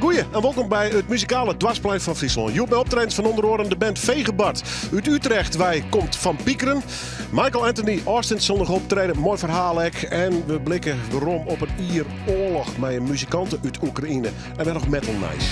Goeie en welkom bij het muzikale dwarsplein van Friesland. Joep bij optredens van onder andere de band Vegebart. Uit Utrecht, wij komt van Piekeren. Michael Anthony Austin zal nog optreden, mooi verhaal ek. En we blikken waarom op een ier oorlog met muzikanten uit Oekraïne. En dan nog Metal Nice.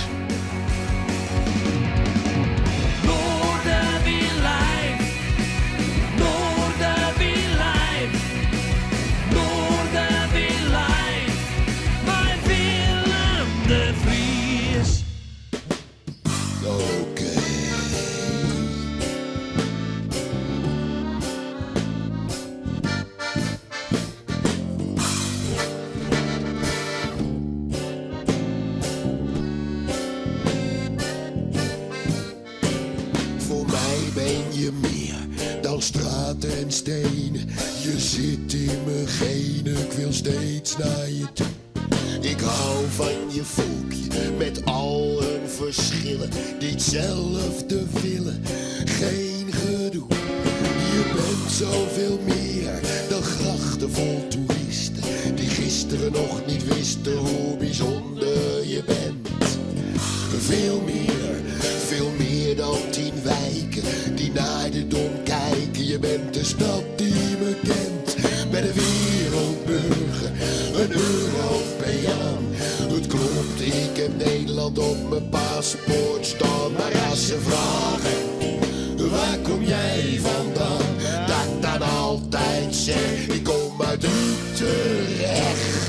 Straat en stenen, je zit in mijn genen, ik wil steeds naar je toe. Ik hou van je volkje, met al hun verschillen, die hetzelfde willen, geen gedoe. Je bent zoveel meer dan grachten vol toeristen, die gisteren nog niet wisten hoe bijzonder je bent. Veel meer dan 10 wijken die naar de Dom kijken. Je bent de stad die me kent, ben een wereldburger, een Europeaan. Het klopt, ik heb Nederland op mijn paspoort staan. Maar als ze vragen, waar kom jij vandaan? Dat ik dan altijd zeg, ik kom uit Utrecht.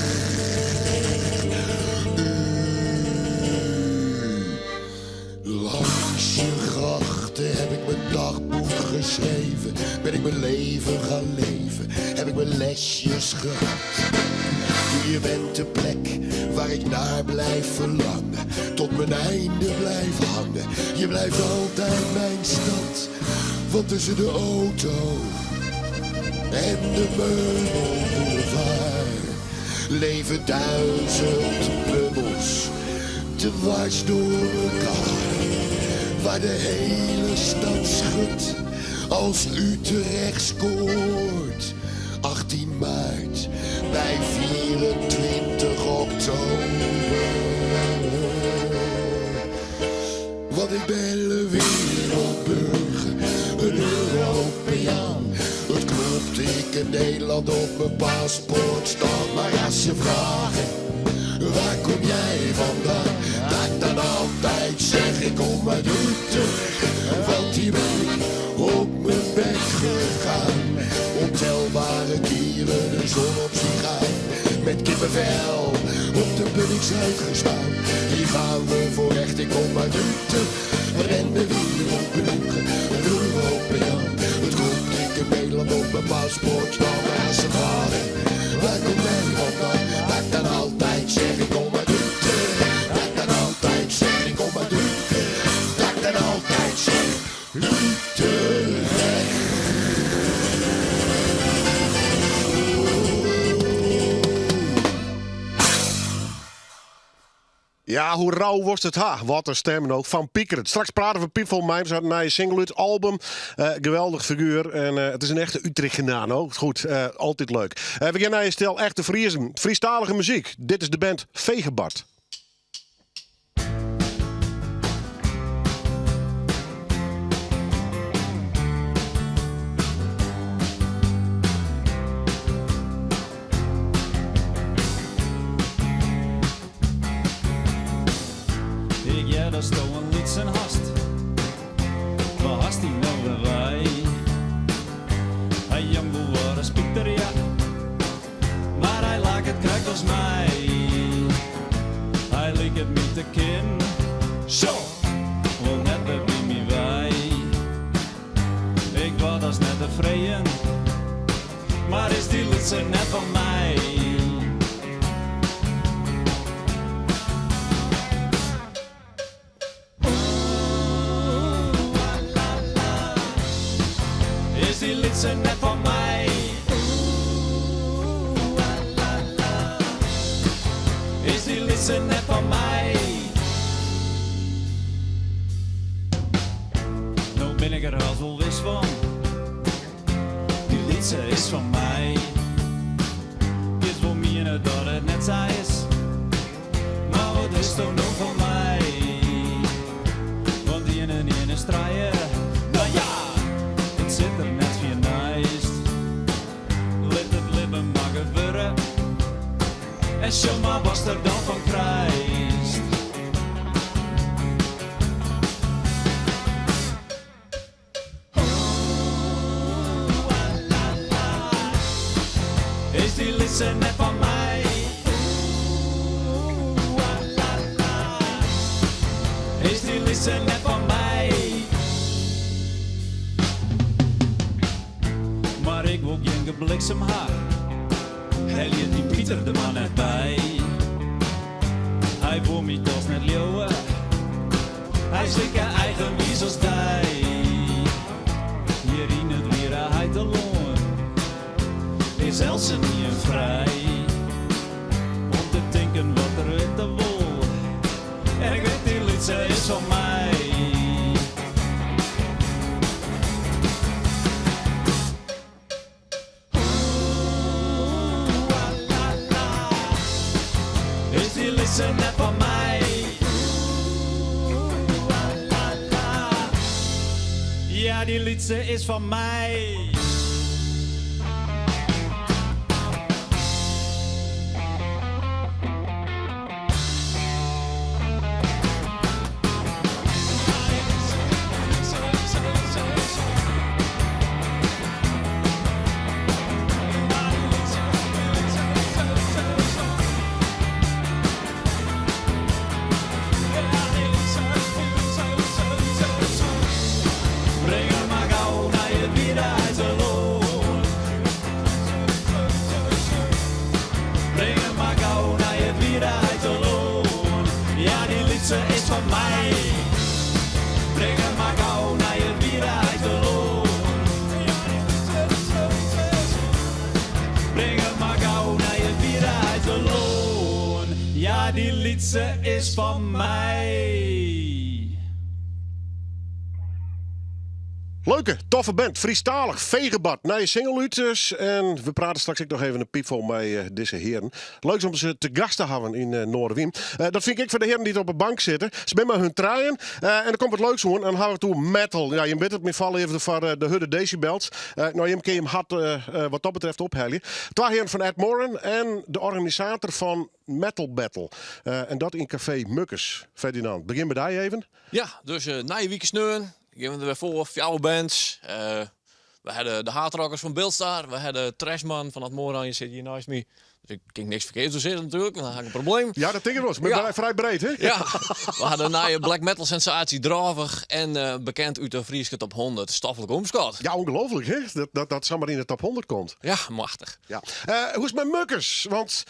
Langs je grachten heb ik mijn dagboek geschreven. Ben ik mijn leven gaan leven, heb ik mijn lesjes gehad. Je bent de plek waar ik naar blijf verlangen, tot mijn einde blijf hangen. Je blijft altijd mijn stad, want tussen de auto en de meubelboulevard leven 1000 bubbels dwars door elkaar. Waar de hele stad schudt als Utrecht scoort. 18 maart bij 24 oktober. Want ik ben een wereldburger, een Europeaan. Het klopt, ik heb Nederland op mijn paspoort staan. Maar als ze vragen, waar kom jij vandaan? Dat ik dan altijd zeg, ik kom uit Utrecht. Want hier ben ik op mijn bek gegaan. Ontelbare keren de zon op zien gaan. Met kippenvel op de Bunniks uitgestaan. Hier gaan we voor echt, ik kom uit Utrecht. En de wereldburger, een Europeaan. Het klopt, ik heb Nederland op mijn paspoort staan. Maar als ze vragen, waar kom jij vandaan? Dat ik dan altijd zeg, ik kom uit Utrecht. Dat ik dan altijd zeg, ik kom uit Utrecht. Dat ik dan altijd zeg, Utrecht. Ja, hoe rauw was het? Wat een stem ook van Piekeren. Straks praten we Piep van Mijms uit een single uit album. Geweldig figuur. En het is een echte Utrecht-genaan ook. Goed, altijd leuk. We gaan naar je stel echte Friesen. Friestalige muziek. Dit is de band Vegebart. Ja, daar stond een lied zijn hast. Waar hast hij nou weer wij? Hij jambo waar een spieter, ja. Maar hij lag het krijgt als mij. Hij liep het met de kin. Zo! Wel net bij mij wij. Ik was als net tevreden. Maar is die lied zijn net van mij? Die lied zijn net van mij. Is die lied zijn net van mij. Nou ben ik er al wel wist van. Die lied ze is van mij. Is voor mij dat het net zij is. Maar wat is toch nog van mij? je strijden. Nou ja, het zit er net weer naast. Let het leven maar gebeuren. En show maar was er dan van prijs. Is die liedje net van mij? Is die liedje net van mij? Maar ik wil geen bliksem haar. Hij liet die Pieter de man net bij. Hij voelt me toch net leeuwen. Hij zit je eigen wies als dij. Hier in het weer hij te loon. Is Elsen niet vrij om te denken wat er uit de wol. En ik weet die liedje is van mij. Is die liedje net van mij? Ja, die liedje is van mij. Breng hem maar gauw naar je bier uit de loon. Breng hem maar gauw naar je bier uit de loon. Ja, die liedje is van mij. Breng hem maar gauw naar je bier uit de loon. Breng hem maar gauw naar je bier uit de loon. Ja, die liedje is van mij. Leuke, toffe band, Friestalig, Vegebad, nieuwe single uit dus. En we praten straks ook nog even een piepvol met deze heren. Leuk om ze te gast te hebben in Noorderwiem. Dat vind ik voor de heren die op de bank zitten. Ze zijn met hun treien. En dan komt het leuks aan. En dan gaan we toe metal. Ja, je bent het met vallen even voor de Hudde Decibels. Nou, je kan hem hard wat dat betreft ophellen. Twee heren van Ed Moran en de organisator van Metal Battle. En dat in Café Mukkers. Ferdinand, begin bij jou even. Ja, dus na je weekend sneun. Geven we er weer voor, 4 bands. We hadden de hardrockers van Beeldstar. We hadden Trashman van het Moran, je zit hier naast me. Dus ik kan niks verkeerd zo zitten natuurlijk, dan had ik een probleem. Ja, dat denk ik wel. Maar Ja. vrij breed, hè? Ja, we hadden na je black metal sensatie Dravig en bekend uit de Frieske top 100, Stoffelijk Omschot. Ja, ongelooflijk, hè? Dat zomaar in de top 100 komt. Ja, machtig. Ja. Hoe is het met Mukkers? Want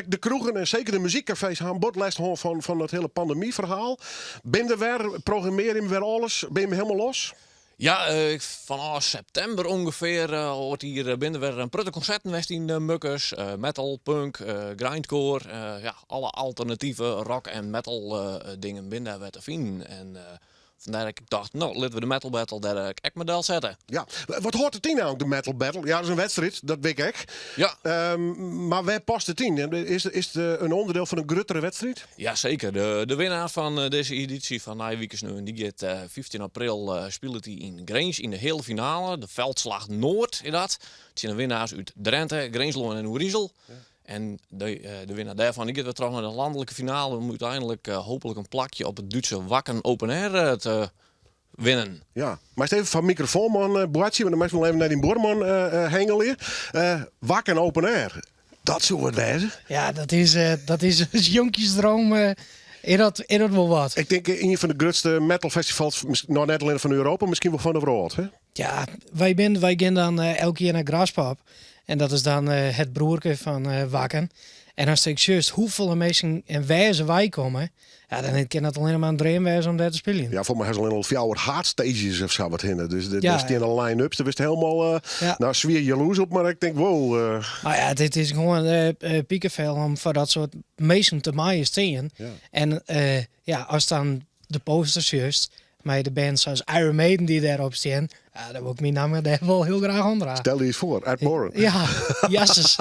de kroegen en zeker de muziekcafés gaan bordlijst van het hele pandemieverhaal. Ben je weer, programmeer je weer alles? Ben je helemaal los? Ja, vanaf september ongeveer hoort hier binnen weer een prutte concerten geweest in Mukkers. Metal, punk, grindcore, ja, alle alternatieve rock en metal dingen binnen werd te vinden. En vandaar dat ik dacht, nou, laten we de Metal Battle daar ik model zetten. Ja. Wat hoort het in nou, de Metal Battle? Ja, dat is een wedstrijd, dat weet ik. Ja. Maar waar past het in? Is het een onderdeel van een gruttere wedstrijd? Ja, zeker. De winnaar van deze editie van Nijweekers nu, die gaat 15 april speelt hij in Grange in de hele finale. De Veldslag Noord is dat. Het zijn de winnaars uit Drenthe, Greensloon en Oerizel. Ja. En de winnaar daarvan die gaat weer terug naar de landelijke finale om uiteindelijk hopelijk een plakje op het Duitse Wakken Open Air te winnen. Ja, maar even van microfoonman Boatje, want dan mag ik wel even naar die Borman hengelen. Wakken Open Air. Dat zou het wezen. Ja, dat is een jonkjesdroom. Is dat wel wat? Ik denk een van de grootste metal festivals, nou net alleen van Europa, misschien wel van de wereld. Hè? Ja, wij gaan dan elke keer naar Graspop. En dat is dan het broerke van Wakken. En als ik juist hoeveel mensen en wijze wij komen, ja, dan kan dat alleen maar een droom wijzen om daar te spelen. Ja, voor mij is alleen al 4 hardstages of zo wat hinnen. Dus Ja, er staan al line-ups. Er wist helemaal zwier jaloers op, maar ik denk, wow. Nou ja, dit is gewoon piekenveel om voor dat soort mensen te maaien steen. Ja. En ja, als dan de posters juist, Maar de bands zoals Iron Maiden die daarop staan, ja, daar wil ik mijn naam daar wel heel graag onder. Stel je eens voor, Ed Moran. Ja, jasses.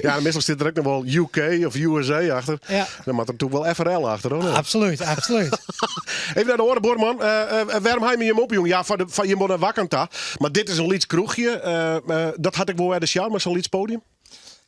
Ja, meestal zit er ook nog wel UK of USA achter. Ja. Dan moet er natuurlijk wel FRL achter, hoor. Absoluut, absoluut. Even naar de orde, Borman. Waarom hij me hem op, jong? Ja, van je moet naar Wakanta. Maar dit is een Lieds kroegje. Dat had ik wel bij de show, maar zo'n Lieds podium.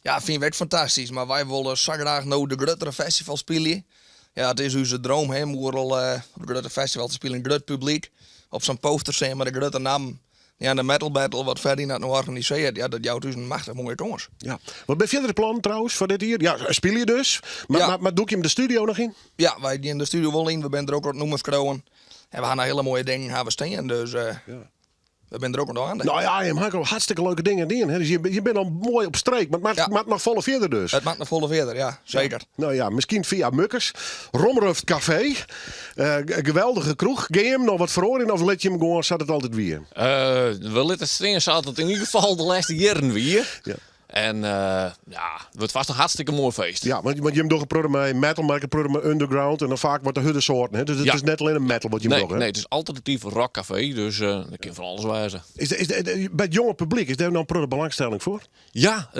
Ja, vind ik fantastisch. Maar wij willen zo graag nou de grotere festival spelen. Ja, het is onze droom, hè, om op de grote festival te spelen. Een groot publiek. Op zo'n poster zijn met een grote naam. Ja, de Metal Battle, wat Ferdinand nou organiseert. Ja, dat jouw dus een machtig mooie jongens. Ja. Wat ben je de plan trouwens voor dit hier? Ja, speel je dus. Maar, Ja. maar doe je hem de studio nog in? Ja, wij die in de studio wel in. We zijn er ook wat noemers gekomen. En we gaan hele mooie dingen hebben staan. Dus we zijn er ook nog aan. Nou ja, je maakt al hartstikke leuke dingen in. Hè? Dus je bent al mooi op streek. Maar het Ja. maakt nog volle verder dus. Het maakt nog volle verder, ja, zeker. Nou ja, misschien via Mukkers. Romruft Café. Een geweldige kroeg. Ga je hem nog wat voor in of let je hem gewoon, zat het altijd weer? We laten stringen zat het in ieder geval de laatste jaren weer. Ja. En ja, het wordt vast een hartstikke mooi feest. Ja, want je hebt toch geprobeerd met metal, maar ik heb geprobeerd met underground. En dan vaak wordt de hudde soorten. Hè? Dus het Ja. is net alleen een metal wat je Nee, doet. nee, het is alternatief rockcafé, dus dat kan je van alles wijzen. Bij het jonge publiek, is daar nou een belangstelling voor? Ja,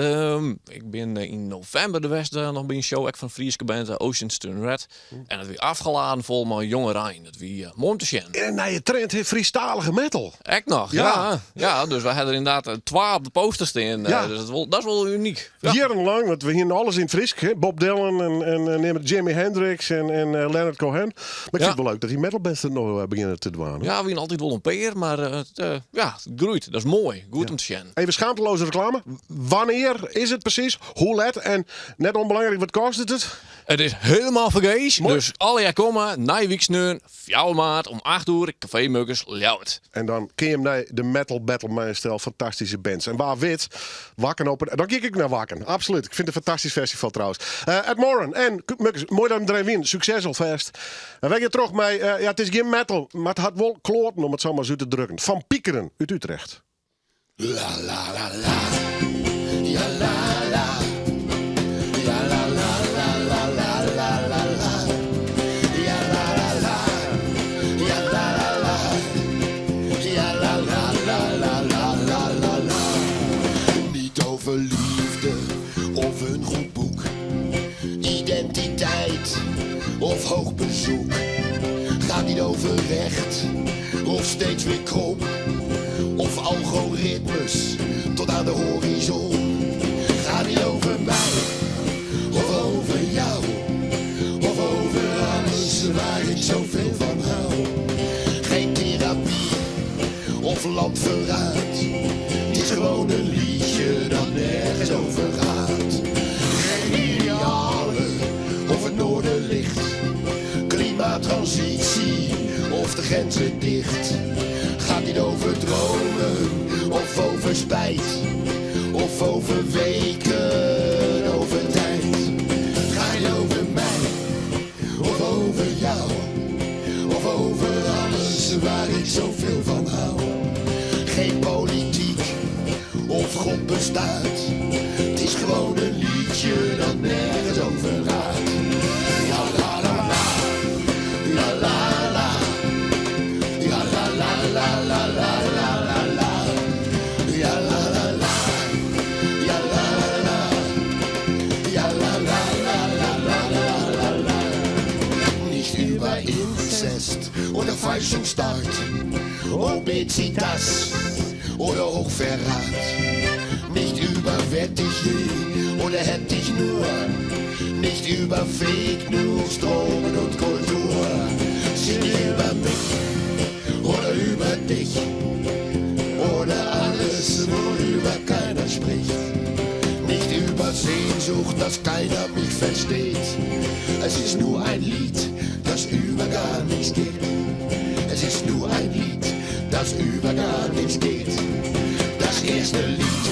ik ben in november de West nog bij een show ook van Frieske band Oceans Turn Red. En het weer afgeladen vol met jonge Rijn. Dat weer mooi om te zien. En je trend heeft Friestalige metal. Echt nog, Ja. ja. Dus we hadden er inderdaad 12 op de poster staan. Ja. Dus dat is wel uniek. Ja. Jarenlang, want we hier alles in het Fries. Hè? Bob Dylan en Jimi Hendrix en Leonard Cohen. Maar ik vind het wel leuk dat die metalbands er nog beginnen te dwalen. Ja, we zijn altijd wel een peer, maar het groeit. Dat is mooi. Goed om te zien. Even schaamteloze reclame. Wanneer is het precies? Hoe laat? En net onbelangrijk, wat kost het? Het is helemaal vergees. Mooi. Dus alle jaar komen, na weeksneun, 4 maart om 8 uur, Café Mukkers, Ljouwert. En dan kun je hem naar de Metal Battle met een stel fantastische bands. En waar wit, Wakken open. Dan kijk ik naar Wakken. Absoluut. Ik vind het een fantastisch festival trouwens. Ed Moran en Mukkers, mooi dat je erin wint. Succes alvast. En weet je terug met, ja, het is geen metal, maar het had wel kloorten om het zo maar zo te drukken. Van Piekeren uit Utrecht. La la la la. Ja la la. Ja la la la la la la la la. Ja la la la. Ja la la la. Ja la la la la la la la la. Niet over liefde of een goed boek. Identiteit of hoog bezoek. Gaat niet over recht of steeds weer krom. Of algoritmes tot aan de horizon. Gaat niet over mij of over jou. Of over alles waar ik zoveel van hou. Geen therapie of landverraad. Het is gewoon een liedje dat nergens over gaat. Geen idealen of het noorderlicht. Klimaattransitie of de grenzen dicht. Gaat niet over dromen of over spijt. Of over weken, over tijd. Gaat niet over mij of over jou. Of over alles waar ik zoveel van hou. Geen politiek of God bestaat. Het is gewoon een liedje dat nergens over gaat. Ja la la la. Ja la la. Ja la la la la la la la la. Ja la la la. Ja la la la. Ja la la la la la la la la. Nicht über Inzest oder Falschungstat, Obezitas oder Hochverrat. Nicht über werd ich je oder hätt ich nur. Nicht über Fake News, Drogen und Kultur. Sind über mich oder über dich. Oder alles, worüber keiner spricht. Nicht über Sehnsucht, dass keiner mich versteht. Es ist nur ein Lied, das über gar nichts geht. Es ist nur ein Lied, das über gar nichts geht. Das erste Lied,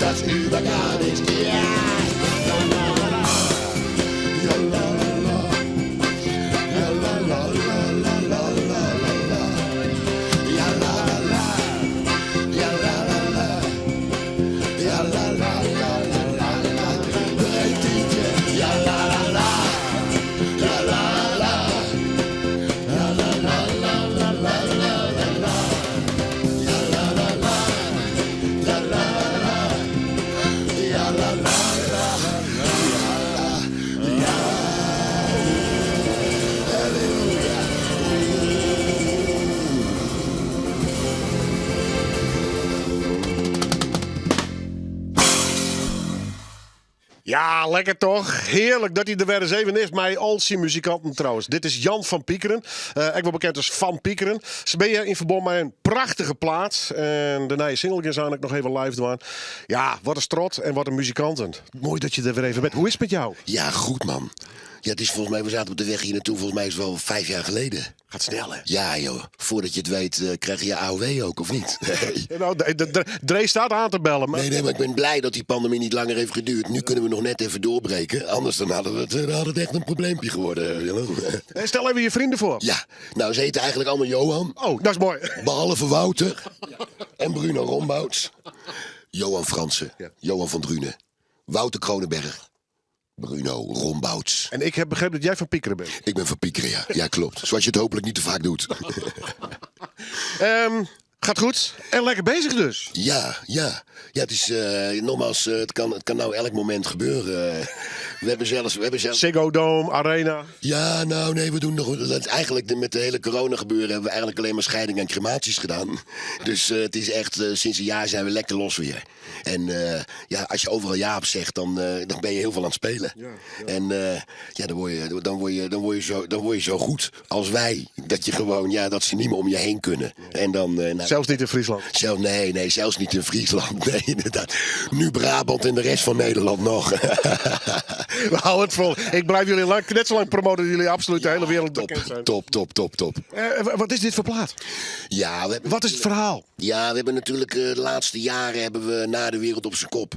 das über gar nichts geht. Ja, la, la, la. Ja, la, la, la. Ja, la, la, la, la, la, la, la, la. Ja, la, la, la. Ja, la, la, la. Ja, la, la, la, la, la, la. Breek liedje. Ja, la, la, la. Ja, la, la. Ja, la, la, la, la, Ja, lekker toch? Heerlijk dat hij er weer eens even is. Mij al zijn muzikanten trouwens. Dit is Jan van Piekeren. Ik wel bekend als Van Piekeren. Ze ben je in verband met een prachtige plaat. En de nieuwe single zou ik nog even live doen. Ja, wat een strot en wat een muzikanten. Mooi dat je er weer even bent. Hoe is het met jou? Ja, goed man. Ja, het is volgens mij, we zaten op de weg hier naartoe, volgens mij is het wel 5 jaar geleden. Gaat snel, hè? Ja joh, voordat je het weet krijg je AOW ook, of niet? Nee. Nou, Dre staat aan te bellen. Maar... Nee, maar ik ben blij dat die pandemie niet langer heeft geduurd. Nu kunnen we nog net even doorbreken. Anders dan hadden het echt een probleempje geworden. Stel even je vrienden voor. Ja, nou ze heten eigenlijk allemaal Johan. Oh, dat is mooi. Behalve Wouter en Bruno Rombouts. Johan Fransen, Johan van Drunen, Wouter Kronenberg, Bruno Rombouts. En ik heb begrepen dat jij van Piekeren bent. Ik ben van Piekeren, ja. Ja, klopt. Zoals je het hopelijk niet te vaak doet. Gaat goed. En lekker bezig dus. Ja. Ja, het is nogmaals, het kan nou elk moment gebeuren. We hebben zelfs... Ziggo Dome, Arena. Ja, nou nee, we doen nog... Eigenlijk met de hele corona gebeuren hebben we eigenlijk alleen maar scheiding en crematies gedaan. Dus het is echt, sinds een jaar zijn we lekker los weer. En ja, als je overal ja op zegt, dan ben je heel veel aan het spelen. Ja. En ja, dan word je zo goed als wij. Dat je gewoon, ja, dat ze niet meer om je heen kunnen. Ja. En dan... Nou, zelfs niet in Friesland? Nee, zelfs niet in Friesland. Nee, inderdaad. Nu Brabant en de rest van Nederland nog. We houden het vol. Ik blijf jullie net zo lang promoten dat jullie absoluut de hele wereld bekend zijn. Top. Wat is dit voor plaat? Ja, wat is het verhaal? Ja, we hebben natuurlijk de laatste jaren hebben we na De Wereld op zijn kop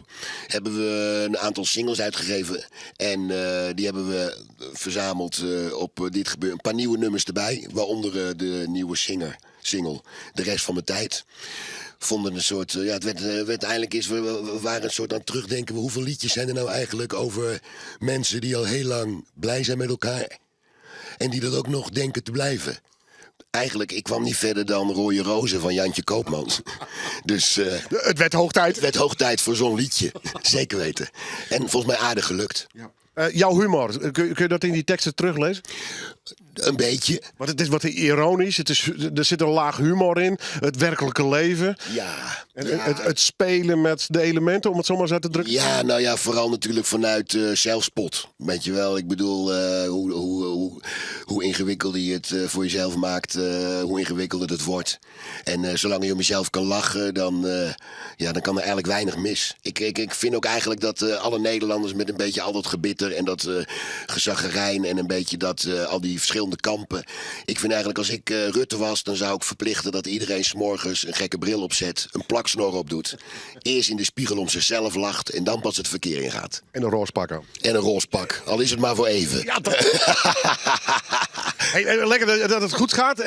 hebben we een aantal singles uitgegeven. En die hebben we verzameld op dit gebeuren. Een paar nieuwe nummers erbij. Waaronder de nieuwe single. De rest van mijn tijd. Vonden een soort, ja, het werd eindelijk is, we waren een soort aan het terugdenken. Hoeveel liedjes zijn er nou eigenlijk over mensen die al heel lang blij zijn met elkaar. En die dat ook nog denken te blijven. Eigenlijk, ik kwam niet verder dan Rode Rozen van Jantje Koopmans. Dus het werd hoog tijd. Het werd hoog tijd voor zo'n liedje. Zeker weten. En volgens mij aardig gelukt. Ja. Jouw humor, kun je dat in die teksten teruglezen? Een beetje. Want het is wat ironisch, er zit een laag humor in. Het werkelijke leven. Ja. Het spelen met de elementen, om het zomaar zo te drukken. Ja, nou ja, vooral natuurlijk vanuit zelfspot. Weet je wel, ik bedoel, hoe ingewikkelder je het voor jezelf maakt, hoe ingewikkelder het wordt. En zolang je om jezelf kan lachen, dan kan er eigenlijk weinig mis. Ik vind ook eigenlijk dat alle Nederlanders met een beetje al dat gebitter en dat gezaggerijn en een beetje dat al die verschillende kampen. Ik vind eigenlijk als ik Rutte was, dan zou ik verplichten dat iedereen 's morgens een gekke bril opzet, een plaksnor op doet, eerst in de spiegel om zichzelf lacht en dan pas het verkeer ingaat. En een roze pak aan. En een roze pak, al is het maar voor even. Ja, hey, lekker dat het goed gaat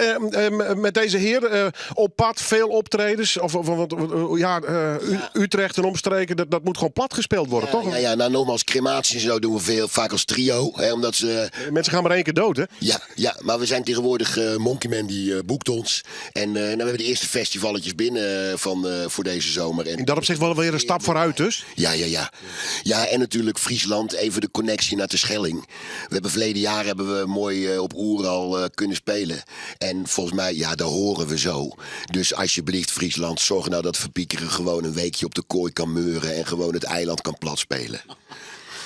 met deze heer. Op pad, veel optredens. Utrecht en omstreken, dat moet gewoon plat gespeeld worden, toch? Ja, nou nogmaals, crematies en zo doen we vaak als trio. Hè, omdat ze... Mensen gaan maar 1 keer dood, hè? Ja, maar we zijn tegenwoordig Monkeyman die boekt ons. En we hebben de eerste festivalletjes binnen voor deze zomer. En in dat opzicht wel weer een stap vooruit dus? Ja. Ja, en natuurlijk Friesland, even de connectie naar de Schelling. We hebben verleden jaar hebben we mooi op Oer al kunnen spelen. En volgens mij, ja, daar horen we zo. Dus alsjeblieft Friesland, zorg nou dat Verpiekeren gewoon een weekje op de kooi kan meuren en gewoon het eiland kan platspelen.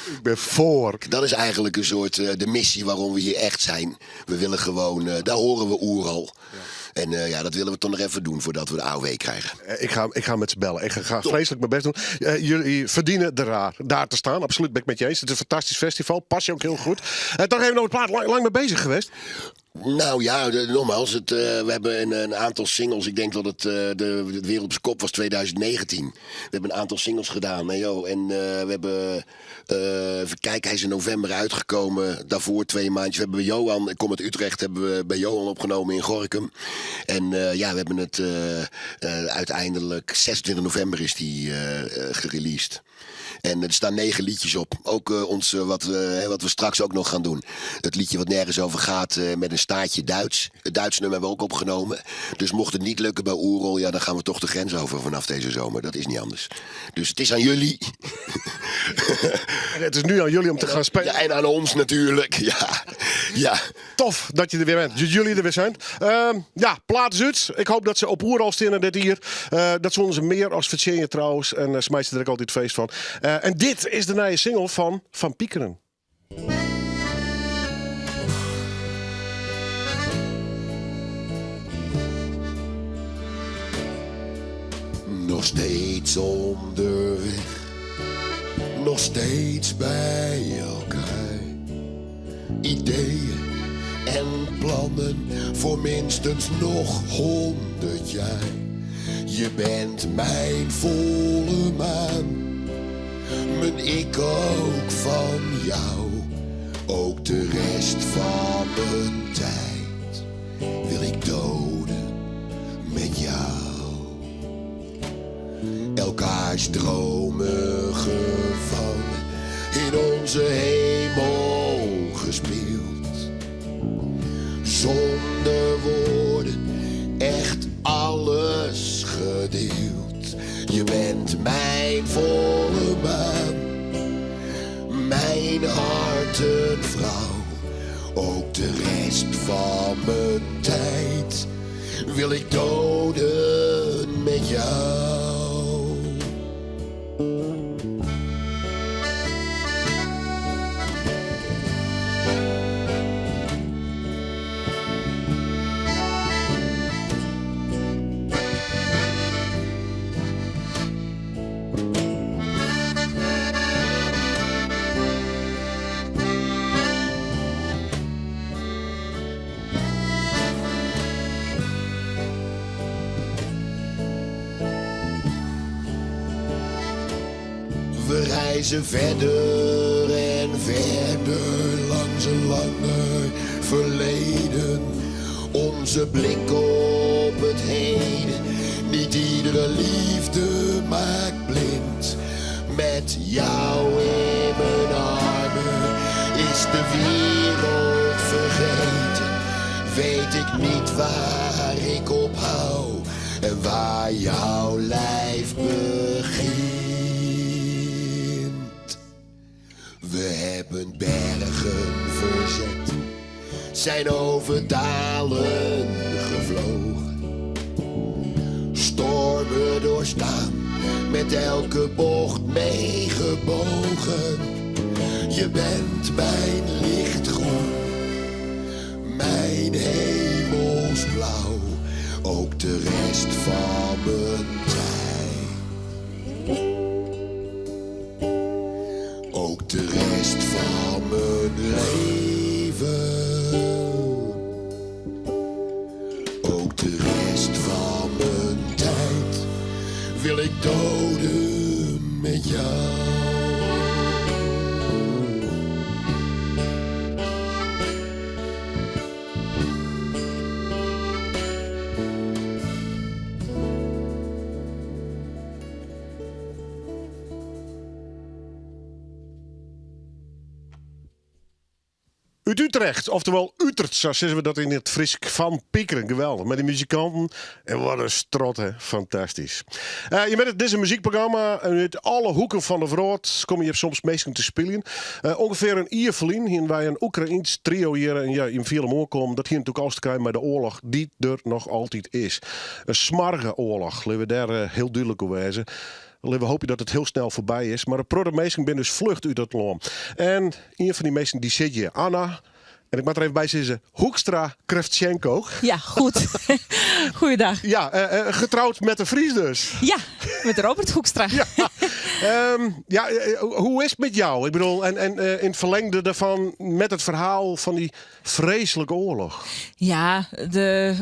Ik ben voor. Dat is eigenlijk een soort de missie waarom we hier echt zijn. We willen gewoon, daar horen we Oer al. Ja. En dat willen we toch nog even doen voordat we de AOW krijgen. Ik ga met ze bellen. Ik ga vreselijk mijn best doen. Jullie verdienen daar te staan. Absoluut, ben ik met je eens. Het is een fantastisch festival. Pas je ook heel goed. Toch even nog het plaat. Lang mee bezig geweest? Nou ja, nogmaals, we hebben een aantal singles. Ik denk dat het de Wereld op zijn kop was 2019. We hebben een aantal singles gedaan. En we hebben, even kijken, hij is in november uitgekomen. Daarvoor 2 maandjes. We hebben bij Johan, ik kom uit Utrecht, hebben we bij Johan opgenomen in Gorinchem. En we hebben het uiteindelijk, 26 november is die gereleased. En er staan 9 liedjes op. Ook wat we straks ook nog gaan doen. Het liedje wat nergens over gaat met een staartje Duits. Het Duits nummer hebben we ook opgenomen. Dus mocht het niet lukken bij Oerol, ja, dan gaan we toch de grens over vanaf deze zomer. Dat is niet anders. Dus het is aan jullie. En het is nu aan jullie om te gaan spelen. Ja, en aan ons natuurlijk. Ja. Tof dat je er weer bent. Dat jullie er weer zijn. Ja, plaat is uit. Ik hoop dat ze op Oeral staan dit hier. Dat zonden ze meer als Virginia trouwens. En smijt ze er ook altijd feest van. En dit is de nieuwe single van Piekeren. Nog steeds onderweg, nog steeds bij elkaar. Ideeën en plannen voor minstens nog 100 jaar. Je bent mijn volle maan, mijn ik ook van jou. Ook de rest van mijn tijd wil ik doden met jou. Elkaars dromen gevangen, in onze hemel gespeeld. Zonder woorden, echt alles gedeeld. Je bent mijn volle maan, mijn hartenvrouw. Ook de rest van mijn tijd wil ik doden met jou. We reizen verder en verder langs een langer verleden. Onze blik op het heden, niet iedere liefde maakt blind. Met jou in mijn armen is de wereld vergeten. Weet ik niet waar ik op hou en waar jouw lijf begint. We hebben bergen verzet, zijn over dalen gevlogen. Stormen doorstaan, met elke bocht meegebogen. Je bent mijn lichtgroen, mijn hemelsblauw. Ook de rest van mijn tijd. Ook de rest van mijn leven. Ook de rest van mijn tijd wil ik doden met jou. Uit Utrecht, oftewel Utrecht, zo zeggen we dat in het Frisk van Piekeren. Geweldig, met die muzikanten. En wat een strot, hè. Fantastisch. Je bent het, dit is een muziekprogramma. En uit alle hoeken van de wereld kom je soms mensen te spelen. Ongeveer een uur verlien. Hier wij een Oekraïens trio hier. En ja, in veel omhoog komen. Dat hier natuurlijk alles te krijgen met de oorlog die er nog altijd is. Een smarge oorlog. Laten we daar heel duidelijk over wezen. We hopen dat het heel snel voorbij is. Maar de proto-meesten ben dus vlucht uit dat land. En een van die meesten die zit je, Anna. En ik mag er even bij zeggen, Hoekstra Kravchenko. Ja, goed. Goeiedag. Ja, getrouwd met de Fries dus. Ja, met Robert Hoekstra. Ja, hoe is het met jou? Ik bedoel, en in het verlengde daarvan met het verhaal van die vreselijke oorlog. Ja,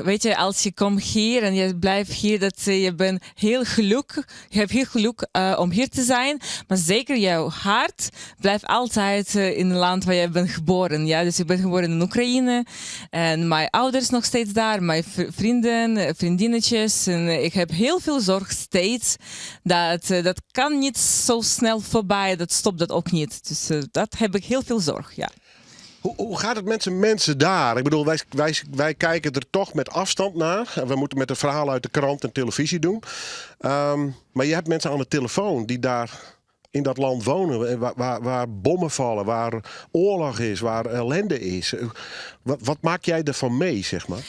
weet je, als je komt hier en je blijft hier, dat je bent heel gelukkig. Je hebt heel geluk om hier te zijn. Maar zeker jouw hart blijft altijd in het land waar je bent geboren. Ja, dus ik ben geboren in Oekraïne. En mijn ouders nog steeds daar. Mijn vrienden, vriendinnetjes. En ik heb heel veel zorg steeds. Dat kan niet zo snel voorbij. Dat stopt dat ook niet. Dus dat heb ik heel veel zorg, ja. Hoe gaat het met de mensen daar? Ik bedoel, wij kijken er toch met afstand naar. We moeten met de verhalen uit de krant en televisie doen. Maar je hebt mensen aan de telefoon die daar in dat land wonen, waar bommen vallen, waar oorlog is, waar ellende is. Wat maak jij ervan mee, zeg maar?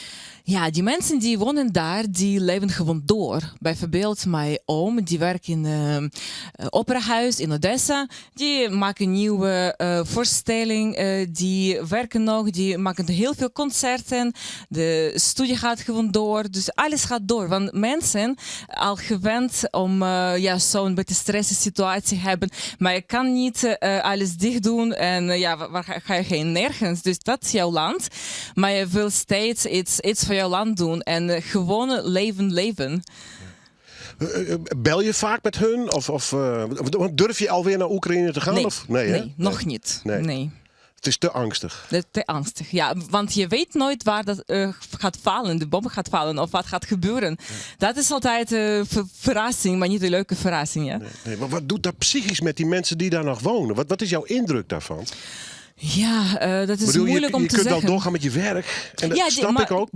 Ja, die mensen die wonen daar, die leven gewoon door. Bijvoorbeeld mijn oom, die werkt in operahuis in Odessa. Die maken nieuwe voorstelling, die werken nog, die maken heel veel concerten. De studie gaat gewoon door, dus alles gaat door. Want mensen al gewend om zo'n beetje stressige situatie hebben. Maar je kan niet alles dicht doen en waar ga je heen? Nergens. Dus dat is jouw land. Maar je wil steeds iets voor jouw land doen en gewoon leven. Bel je vaak met hun? Of durf je alweer naar Oekraïne te gaan? Nee, nog niet. Nee. Het is te angstig. Te angstig, ja. Want je weet nooit waar dat gaat vallen, de bom gaat vallen of wat gaat gebeuren. Ja. Dat is altijd een verrassing, maar niet een leuke verrassing. Ja? Nee, maar wat doet dat psychisch met die mensen die daar nog wonen? Wat is jouw indruk daarvan? Ja, dat is moeilijk om te zeggen. Je kunt wel doorgaan met je werk. En dat snap ik ook.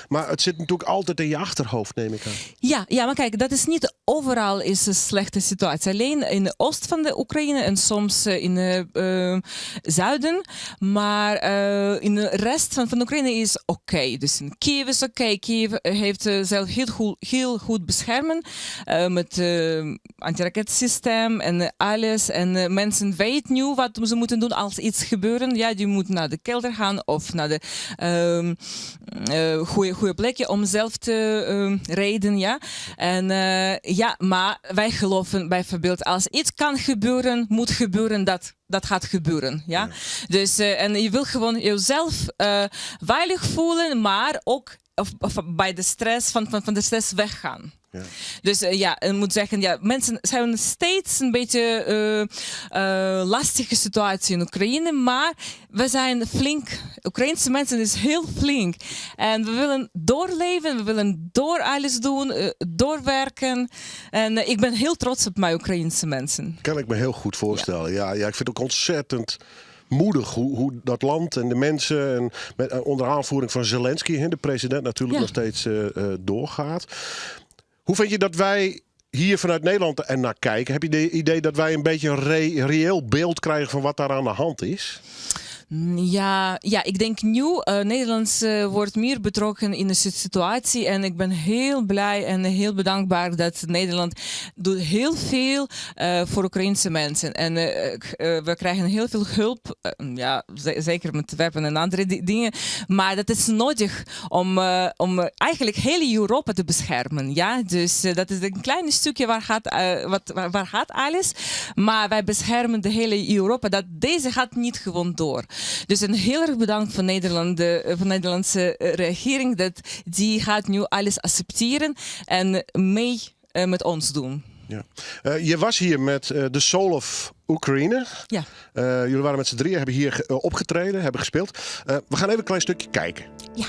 Maar het zit natuurlijk altijd in je achterhoofd, neem ik aan. Ja, maar kijk, dat is niet overal is een slechte situatie. Alleen in de oost van de Oekraïne en soms in het zuiden. Maar in de rest van de Oekraïne is oké. Dus in Kiev is oké. Kiev heeft zelf heel goed beschermen. Met antiraketsysteem en alles. En mensen weten nu wat ze moeten doen als iets gebeurt. Ja, die moet naar de kelder gaan of naar de goede plekje om zelf te rijden. Ja. En maar wij geloven bijvoorbeeld als iets kan gebeuren, moet gebeuren dat gaat gebeuren. Ja? Dus, en je wil gewoon jezelf veilig voelen, maar ook of bij de stress van de stress weggaan. Ja. Dus ik moet zeggen, mensen zijn steeds een beetje lastige situatie in Oekraïne, maar we zijn flink. Oekraïnse mensen is heel flink. En we willen doorleven, we willen door alles doen, doorwerken. En ik ben heel trots op mijn Oekraïnse mensen. Kan ik me heel goed voorstellen. Ja, ik vind het ook ontzettend moedig hoe dat land en de mensen, en onder aanvoering van Zelensky, de president natuurlijk nog steeds doorgaat. Hoe vind je dat wij hier vanuit Nederland er naar kijken? Heb je het idee dat wij een beetje een reëel beeld krijgen van wat daar aan de hand is? Ja, ik denk nu Nederland wordt meer betrokken in de situatie en ik ben heel blij en heel bedankbaar dat Nederland doet heel veel voor Oekraïnse mensen en we krijgen heel veel hulp, zeker met werpen en andere dingen, maar dat is nodig om eigenlijk heel Europa te beschermen, ja, dus dat is een klein stukje waar gaat alles, maar wij beschermen de hele Europa, dat deze gaat niet gewoon door. Dus een heel erg bedankt van de Nederlandse regering dat die gaat nu alles accepteren en mee met ons doen. Ja. Je was hier met The Soul of Ukraine. Ja. Jullie waren met z'n drieën, hebben hier opgetreden, hebben gespeeld. We gaan even een klein stukje kijken. Ja.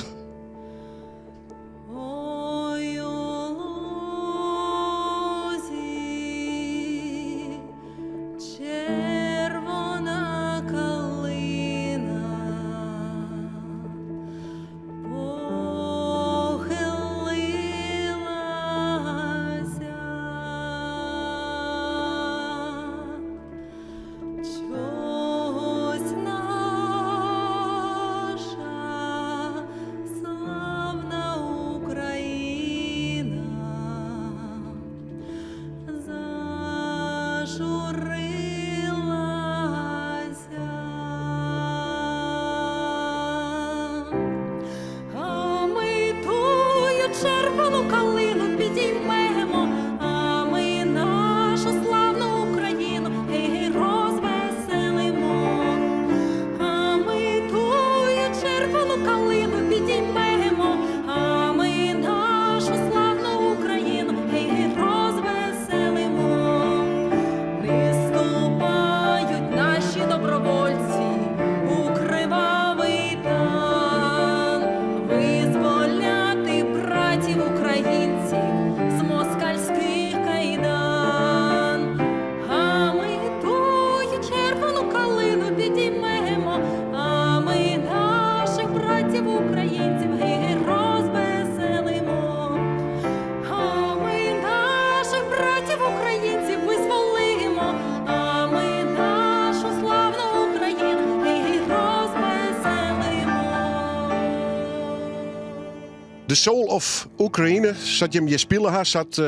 De Soul of Oekraïne. Zat je hem je spelen had,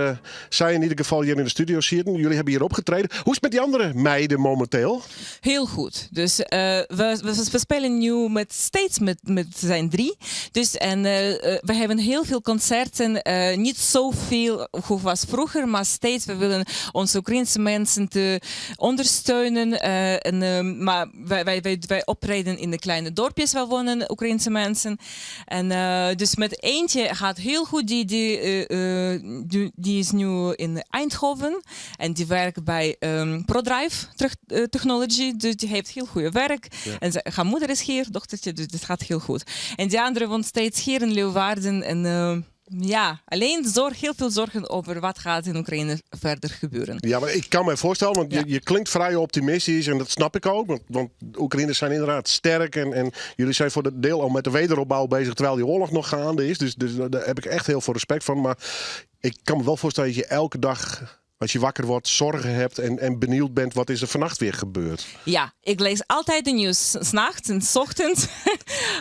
zij in ieder geval hier in de studio zitten. Jullie hebben hier opgetreden. Hoe is het met die andere meiden momenteel? Heel goed. Dus we spelen nu steeds met zijn 3. Dus, en we hebben heel veel concerten. Niet zoveel hoe was vroeger, maar steeds we willen onze Oekraïnse mensen te ondersteunen. Maar wij optreden in de kleine dorpjes waar wonen Oekraïnse mensen. En dus met eentje gaat heel goed. Die is nu in Eindhoven. En die werkt bij ProDrive Technology. Dus die heeft heel goed werk. Ja. En haar moeder is hier, dochtertje, dus het gaat heel goed. En die andere woont steeds hier in Leeuwarden. En ja, alleen heel veel zorgen over wat gaat in Oekraïne verder gebeuren. Ja, maar ik kan me voorstellen, want je klinkt vrij optimistisch en dat snap ik ook. Want de Oekraïners zijn inderdaad sterk en jullie zijn voor het deel al met de wederopbouw bezig terwijl die oorlog nog gaande is. Dus daar heb ik echt heel veel respect van. Maar ik kan me wel voorstellen dat je elke dag, als je wakker wordt, zorgen hebt en benieuwd bent wat is er vannacht weer gebeurd. Ja, ik lees altijd de nieuws. 's Nachts en 's ochtends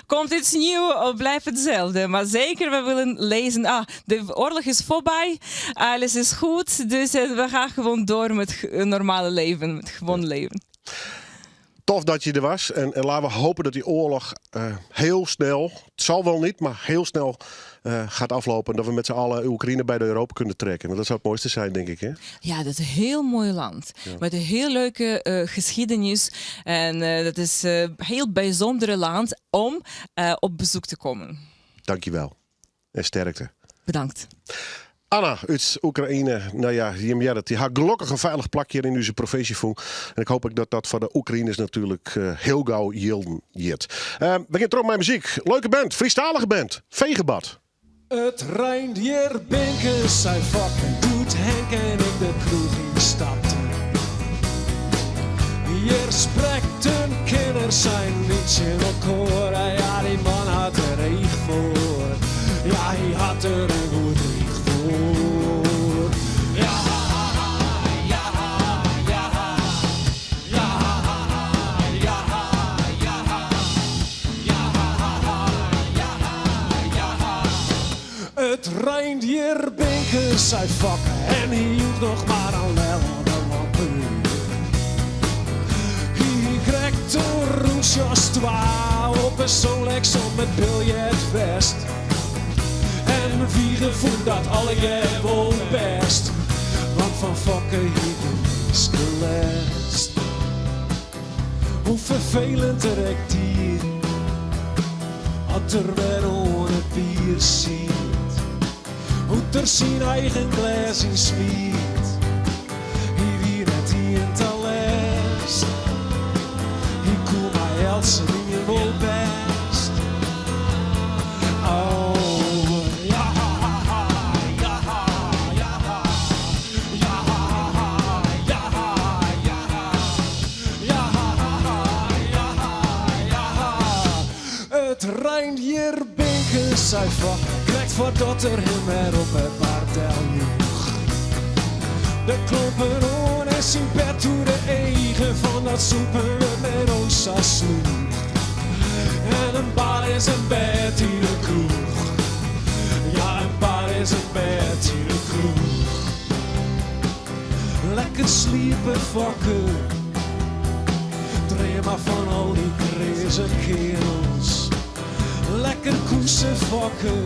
komt iets nieuws of blijft hetzelfde. Maar zeker, we willen lezen, de oorlog is voorbij, alles is goed. Dus we gaan gewoon door met normale leven, met gewoon leven. Tof dat je er was en laten we hopen dat die oorlog heel snel, het zal wel niet, maar heel snel gaat aflopen. En dat we met z'n allen Oekraïne bij de Europa kunnen trekken. Want dat zou het mooiste zijn, denk ik. Hè? Ja, dat is een heel mooi land. Ja. Met een heel leuke geschiedenis. En dat is een heel bijzondere land om op bezoek te komen. Dankjewel. En sterkte. Bedankt. Anna uit Oekraïne, nou ja, die had gelukkig een veilig plakje in onze provincie voel. En ik hoop dat dat voor de Oekraïners natuurlijk heel gauw hielden jet. We gaan terug met muziek. Leuke band, Friestalige band, Vegebad. Het rijnt hier binken, zij vakken, doet Henk en ik de kroeg instapte. Hier spreekt een kinder zijn liedje op koor. Ja, die man had er reeg voor. Ja, hij had er een goed reeg voor. Ja, ja, ja, ja, ja, ja, ja. Het rijnt hier binken, zij vakken en hield nog maar aan wel de lampen. Hij krijgt een roesjas 2 op een Solex om het biljetvest. En vieren voelt dat alle gewoon best. Want van fokken hier de meeste les. Hoe vervelend trekt hier. Had er weer ohne bier ziet. Hoe er zijn eigen glas in smiet. Hier wie net hier in talest. Hier koel mij Elsen in je wel best. Oh. Het rijnt hier binken, zij van krijgt voor dotter hem er op het parteljoeg. De klompen on en zijn bed toe de eigen van dat soepen met ons als sloeg. En een bar is een bed in de kroeg. Ja, een bar is een bed in de kroeg. Lekker sliepen fokken. Dream maar van al die crazy kerels. Lekker koesen fokken.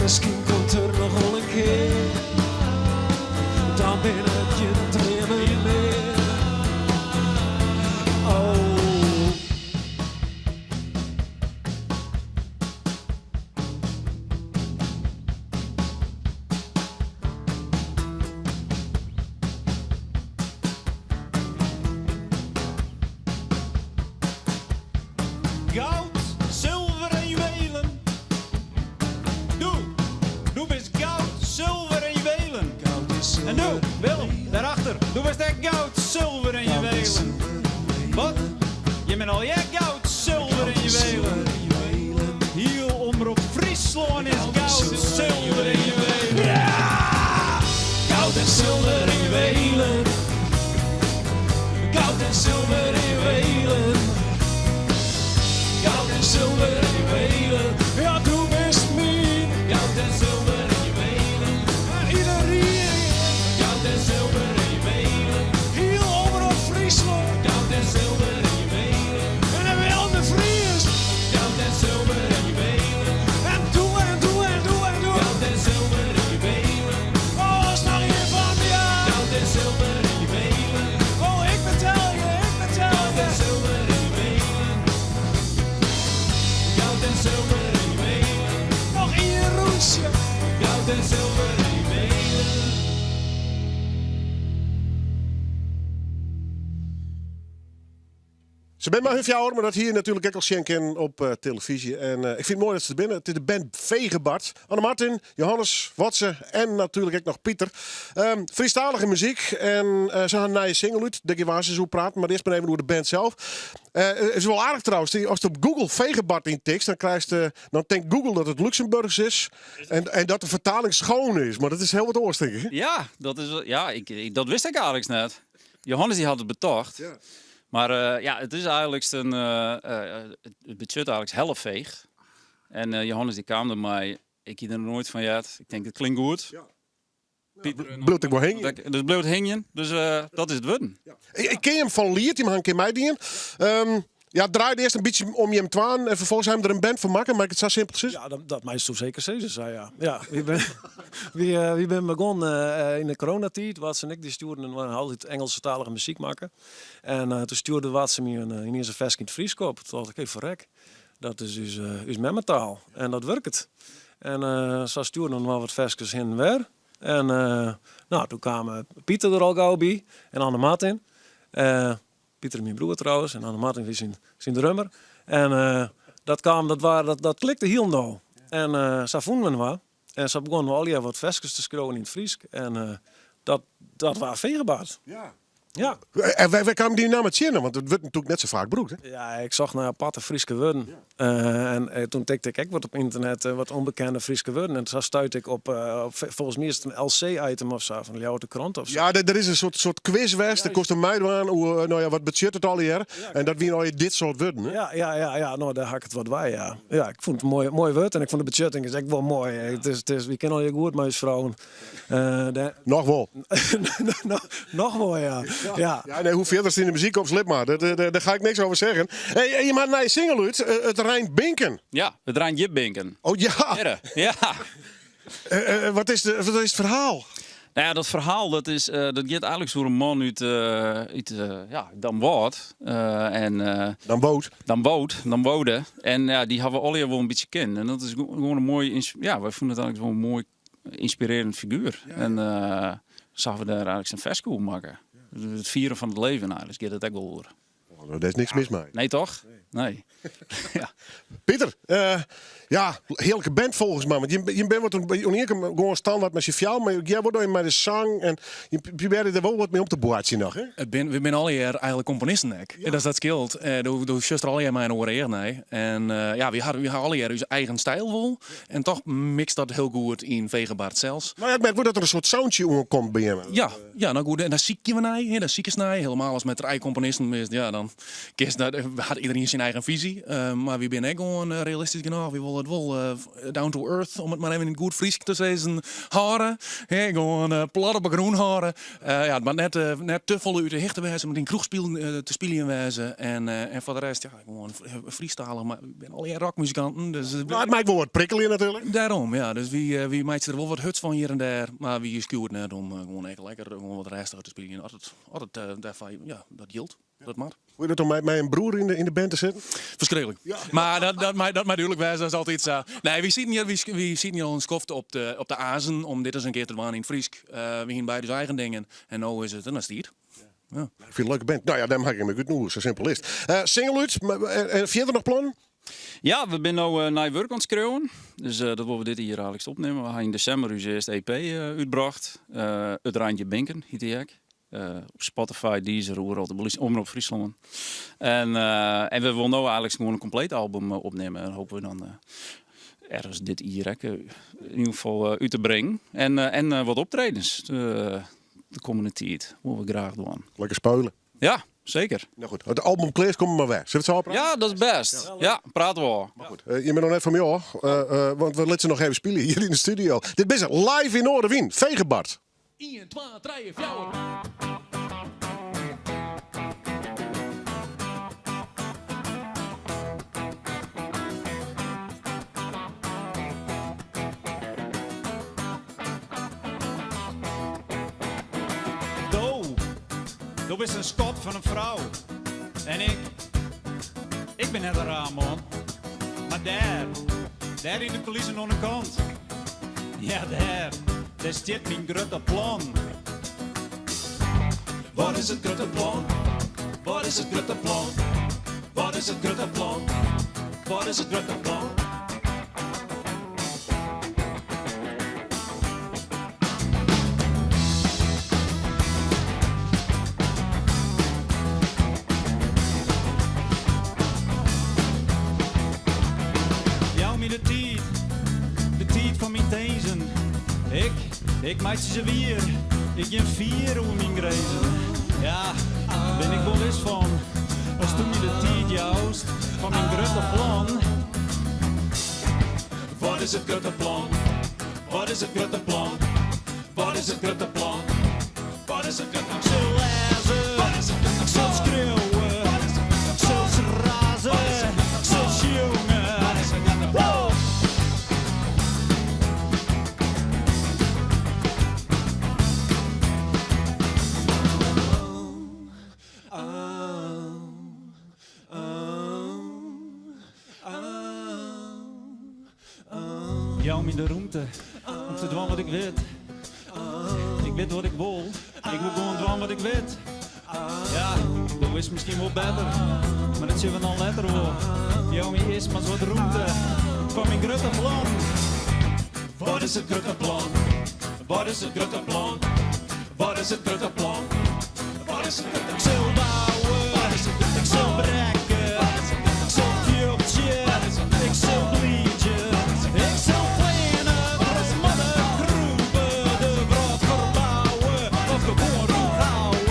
Misschien komt er nog wel een keer. Dan ben het je trimmen meer. Oh. Goud, zilver en juwelen. Doe bist goud, zilver en juwelen. En doe, Willem, daarachter. Doe bist echt goud, zilver en juwelen. Wat? Je bent al jij goud, zilver en juwelen. Hier omroep Friesland is goud, zilver en juwelen. Ja! Goud en zilver en juwelen. Goud en zilver en juwelen. Goud en zilver en juwelen. Ja, doe bist Goud en zilver en juwelen. Nog één roesje. Goud en zilver en juwelen. Ze bent maar hun jaar, maar dat hier natuurlijk ook al schenken op televisie. En ik vind het mooi dat ze er binnen. Het is de band Vegebart. Anne Martin, Johannes, Watse en natuurlijk ook nog Pieter. Friestalige muziek. En ze gaan naar je single uit. Denk je waar ze zo praten. Maar eerst maar even over de band zelf. Het is wel aardig trouwens. Als je op Google Vegebart intikt, dan denkt Google dat het Luxemburgs is. En dat de vertaling schoon is. Maar dat is heel wat oors, denk ik. Ja, dat wist ik eigenlijk net. Johannes die had het betocht. Ja. Maar het is eigenlijk het budget eigenlijk helftveeg. En Johannes die kwam er mij. Ik hier er nooit van gehad. Ik denk het klinkt goed. Ja. Pieter, Bloed ik wel heen. dus bleef het hingen. Dus dat is het worden. Ik ken hem van Liert, die mag een keer mij dienen. Het draaide eerst een beetje om je hem twaan en vervolgens hebben we er een band van maken, maar ik het zo simpel is. Ja, dat mij zo zeker Cezar zei, ja. Ja, wie ben begonnen in de coronatijd. Watson en ik die stuurden altijd Engelstalige muziek maken. En toen stuurde Watson me in eerste vers in het Fries op. Toen dacht ik, hey, verrek, dat is dus memmentaal. En dat werkt. En zo stuurden we wel wat versjes heen en weer. En toen kwamen Pieter er al gauw bij en Anne Martin. Pieter is mijn broer trouwens en Anne Martin is zijn drummer. En dat klikte heel nauw. En zo vonden we wat. En zo begonnen we al wat versjes te schreeuwen in het Fries. En dat was Vegebart. Ja. Ja. En wij kwamen die naam met zinnen, want het wordt natuurlijk net zo vaak broek. Hè? Ja, ik zag naar aparte Friese woorden. En toen tikte ik wat op internet, wat onbekende Friese woorden. En toen stuitte ik op volgens mij is het een LC-item of zo, van de Jouwte Krant of zo. Ja, er is een soort quizwest. Er kost een meid aan wat budget het al hier. En dat wie nou dit soort woorden. Hè? Ja, nou daar had ik het wat bij, ja. Ja, ik vond het een mooi woord en ik vond de budgetting is echt wel mooi. Het is, we kennen al je goed, maar vrouwen. Nog wel. Nog wel, ja. Ja. Ja, nee, hoe verder is in de muziek op slip maar. Daar ga ik niks over zeggen. Hey, je maakt naar je single uit, het Rijn Binken. Ja, het Rijn Binken. Oh ja. Ja. Wat is het verhaal? Nou ja, dat verhaal dat gaat eigenlijk door een man uit Dan Woord. Dan Wode. En ja, die hebben we al wel een beetje kennen. En dat is gewoon een mooi, wij vonden het eigenlijk wel een mooi inspirerend figuur. Ja. En zagen we daar eigenlijk zijn versje maken. Het vieren van het leven eigenlijk, gaat het ook wel horen. Oh, daar is niks mis mee. Nee toch? Nee. Ja. Pieter, heerlijke band volgens mij. Want je bent wat gewoon standaard met je fjouw, maar jij wordt met de zang en je probeert er wel wat mee om te boertje nog. Hè? We zijn al hier eigenlijk componisten. Ja. Dat is dat scheelt. Door zuster al hier mijn oren eerder nee. En we hadden al hier onze eigen stijl wel. Ja. En toch mixt dat heel goed in Vegebart zelfs. Nou ja, ik merk dat er een soort soundje komt bij hem. Ja, nou goed. En daar zie je we naar, daar zie je naar. Helemaal als met de eigen componisten is, ja, dan had iedereen zijn eigen visie. Maar we zijn ook gewoon realistisch genoeg. We willen het wel down to earth, om het maar even in goed Fries te zeggen. Haren, gewoon plat op groen haren. Maar net te volle uit de hichte wijze, met een kroeg te spelen wijze. En voor de rest, ja, gewoon freestylen. Maar ik ben al een rockmuzikanten. Dus, het maakt wel wat prikkel in natuurlijk. Daarom, ja. Dus wie maakt er wel wat huts van hier en daar. Maar wie schuwt net om gewoon echt lekker gewoon wat rest uit te spelen. Altijd daarvan, ja, dat hield. Dat maar. Hoe je dat om mij een broer in de band te zetten? Verschrikkelijk. Ja. Maar dat natuurlijk wijs, dat is altijd zo. Nee, we zitten hier al een skoft op de azen om dit eens een keer te doen in Fries. We gingen bij dus eigen dingen. En nu is het een stier. Ja. Ik vind het een leuke band. Nou ja, daar maak ik me goed noemen. Zo simpel is het. Single uit. En verder nog plannen? Ja, we zijn nu naar werk aan het schreeuwen. Dus dat willen we dit hier eigenlijk opnemen. We gaan in december onze eerste EP uitgebracht. Het Rijntje Binken, heet die ook. Op Spotify, Deezer, Omroep Friesland. En we willen nu eigenlijk gewoon een compleet album opnemen. En hopen we dan ergens dit hier in ieder geval uit te brengen. En wat optredens de komende tijd. Willen we graag doen. Lekker spelen. Ja, zeker. Nou goed, het album Kleers komt maar weg. Zullen we het zo praten? Ja, dat is best. Ja, praten we al. Maar goed, je bent nog net van mij hoor. Want we laten ze nog even spelen hier in de studio. Dit is het live in Noorderwien. Vegebart. 1, 2, 3, 4. Du bist een skop van een vrouw. En ik ben net een raar man. Maar Daar in de coulissen aan de kant. Ja, daar staat mijn grote plan. Wat is het grote plan? Wat is het grote plan? Wat is het grote plan? Wat is het grote plan? Jou me de tijd van mijn tezen. Ik maak ze weer. Ik heb 4 over mijn grijzen. Ja, ben ik wel eens van. Als toen je de tijd juist van mijn grote plan. Wat is het grote plan? Wat is het grote plan? Wat is het grote plan? Wat is het grote plan? Ik zal lezen, ik zal schreeuwen, ik zal razen, ik zal jongen. Wow! Jou in de ruimte, om te doen wat ik weet. Ik weet wat ik wil, ik wil gewoon doen wat ik weet. Ja, dat is misschien wel beter, maar dat zullen we dan later wel. Jou in is maar wat ruimte van mijn grote plan. Wat is het grote plan? Wat is het grote plan? Wat is het grote plan? Wat is het grote plan? Ik zal bouwen, ik zal breken, ik zal vuurtje, ik zal bliedje, ik zal plannen, maar de groepen, de brood verbouwen, of gewoon roep houden.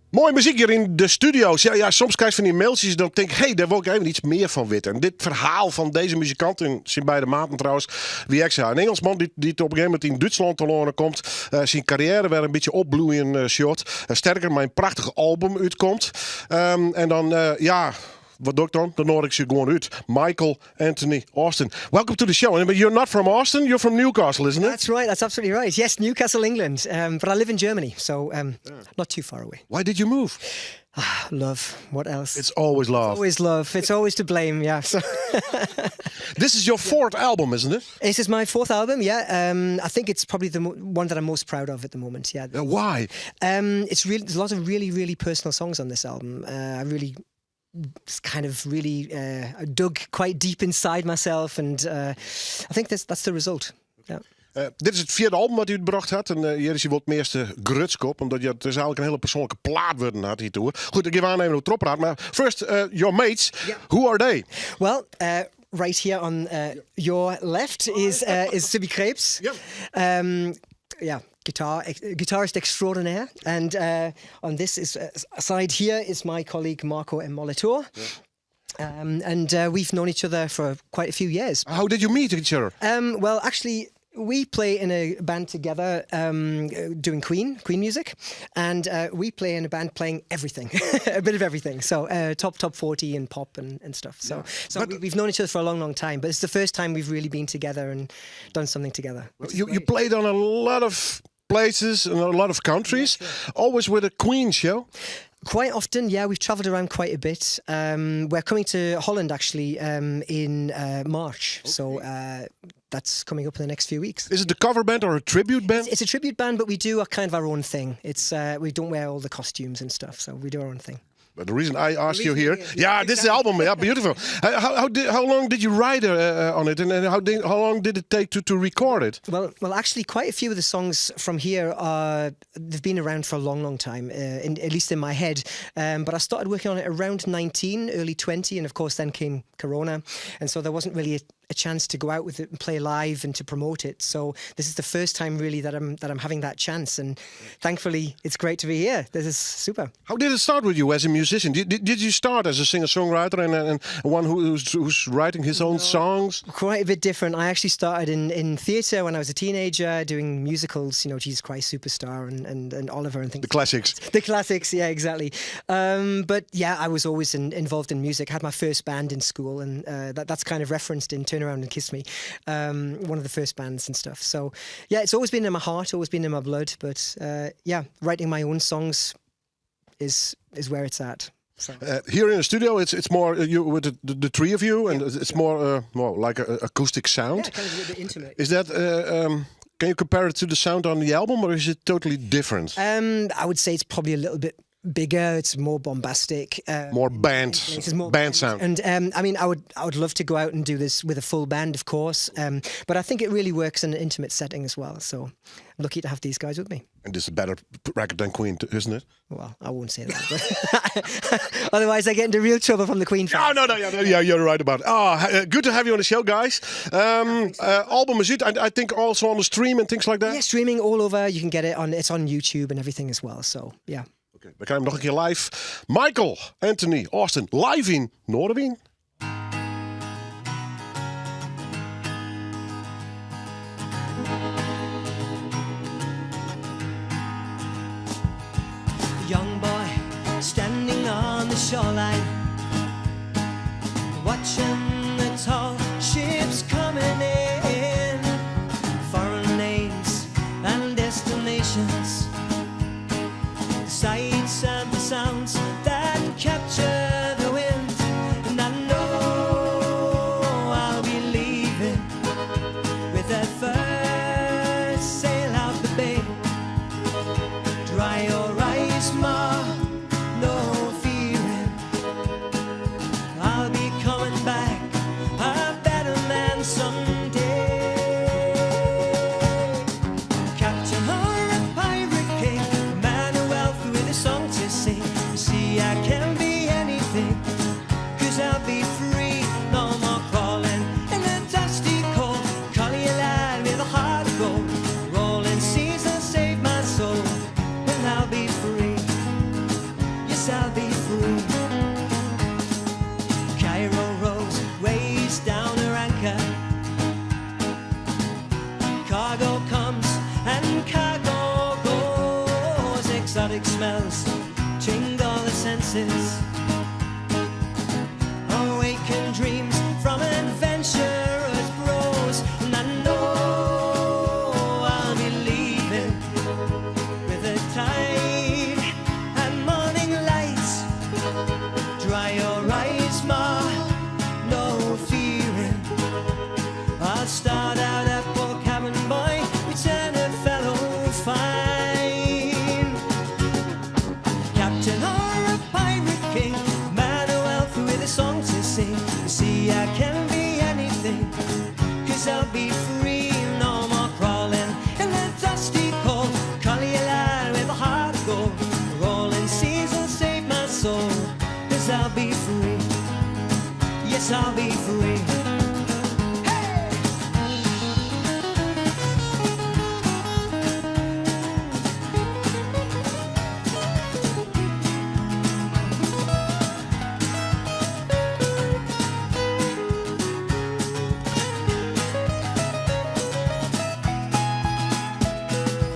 Mooie muziek hier in de studio's. Ja, soms krijg je van die mailtjes en dan denk ik, hé, daar wil ik even iets meer van weten. En dit verhaal van deze muzikant, en zijn beide maten trouwens, wie ik zei, een Engelsman die op een gegeven moment in Duitsland te lonen komt, zijn carrière weer een beetje opbloeien short. Sterker, mijn prachtige album uitkomt. En dan, wat doe ik dan? Dan nodig ik ze gewoon uit. Michael Anthony Austin. Welcome to the show. And you're not from Austin, you're from Newcastle, isn't it? That's right, that's absolutely right. Yes, Newcastle, England. But I live in Germany, so not too far away. Why did you move? Love. What else? It's always love. Always love. It's always to blame, yeah. So This is your 4th album, isn't it? This is my 4th album, yeah. I think it's probably the one that I'm most proud of at the moment, yeah. Why? There's a lot of really, really personal songs on this album. I really kind of really dug quite deep inside myself, and I think that's the result. Yeah. Dit is het 4e album wat u gebracht had. En hier is je wat meeste grutskop. Omdat het is eigenlijk een hele persoonlijke plaat worden had hiertoe. Goed, ik geef aannemen hoe het erop praat. Maar first, your mates, who are they? Well, right here on your left is Sibby Krebs. Yeah, guitarist extraordinaire. And on this side here is my colleague Marco M. Molitor. And we've known each other for quite a few years. How did you meet each other? Well, actually, we play in a band together doing Queen music. And we play in a band playing everything, a bit of everything. So top 40 and pop and stuff. So we've known each other for a long, long time. But it's the first time we've really been together and done something together. You played on a lot of places and a lot of countries, always with a Queen show. Quite often, yeah. We've travelled around quite a bit. We're coming to Holland actually in March, so that's coming up in the next few weeks. Is it a cover band or a tribute band? It's a tribute band, but we do kind of our own thing. It's we don't wear all the costumes and stuff, so we do our own thing. the reason I asked you here. Yeah, this is the album. Yeah, beautiful. How long did you write on it, and how long did it take to record it? Well, actually, quite a few of the songs from here they've been around for a long, long time, at least in my head. But I started working on it around 19, early 20, and of course then came Corona, and so there wasn't really a chance to go out with it and play live and to promote it. So this is the first time really that I'm having that chance, and thankfully it's great to be here. This is super. How did it start with you as a musician? Did you start as a singer-songwriter and one who's writing his own songs? Quite a bit different. I actually started in theatre when I was a teenager, doing musicals, Jesus Christ Superstar and Oliver and things. The classics. The classics, yeah, exactly. But yeah, I was always involved in music. I had my first band in school, and that's kind of referenced in Turn Around and Kiss Me, one of the first bands and stuff. So yeah, it's always been in my heart, always been in my blood. But yeah, writing my own songs is where it's at. So. Here in the studio, it's more you with the three of you, and it's more like an acoustic sound. Yeah, kind of a little bit intimate. Is that? Can you compare it to the sound on the album, or is it totally different? I would say it's probably a little bit bigger. It's more bombastic. More band sound. And I mean, I would love to go out and do this with a full band, of course. But I think it really works in an intimate setting as well. So I'm lucky to have these guys with me. And this is a better record than Queen, isn't it? Well, I won't say that. But otherwise, I get into real trouble from the Queen fans. No, yeah, you're right about it. Good to have you on the show, guys. Album is it? I think also on the stream and things like that. Yeah, streaming all over. You can get it on. It's on YouTube and everything as well. So yeah. Okay, we gaan hem nog een keer live. Michael Anthony Austin, live in Noorderwien. Young boy standing on the shoreline, watching the tall ships coming in, foreign names and destinations, the sights and the sounds that capture the wind. And I know I'll be leaving with that first sail out the bay. Dry your eyes, Ma, no fearing. I'll be coming back a better man someday. Captain or a pirate king, a man of wealth with a song to sing. You see, I can be anything, 'cause I'll be free. No more crawling in the dusty cold. Calling you lad with a heart of gold. Rolling seas and save my soul. And I'll be free. Yes, I'll be free. Cairo rose, weighs down her anchor. Cargo comes and cargo goes. Exotic smells tingle the senses. Awaken dreams from adventurous bros. And I know I'll be leaving with the tide and morning lights. Dry your eyes, Ma, no fearing. I'll start out a poor cabin boy, return a fellow fine. Captain or a pirate king, man of wealth with a song to sing. You see, I can be anything, 'cause I'll be free. No more crawling in the dusty cold. Calling you lad with a heart of gold. Rolling seas and save my soul. 'Cause I'll be free. Yes, I'll be free.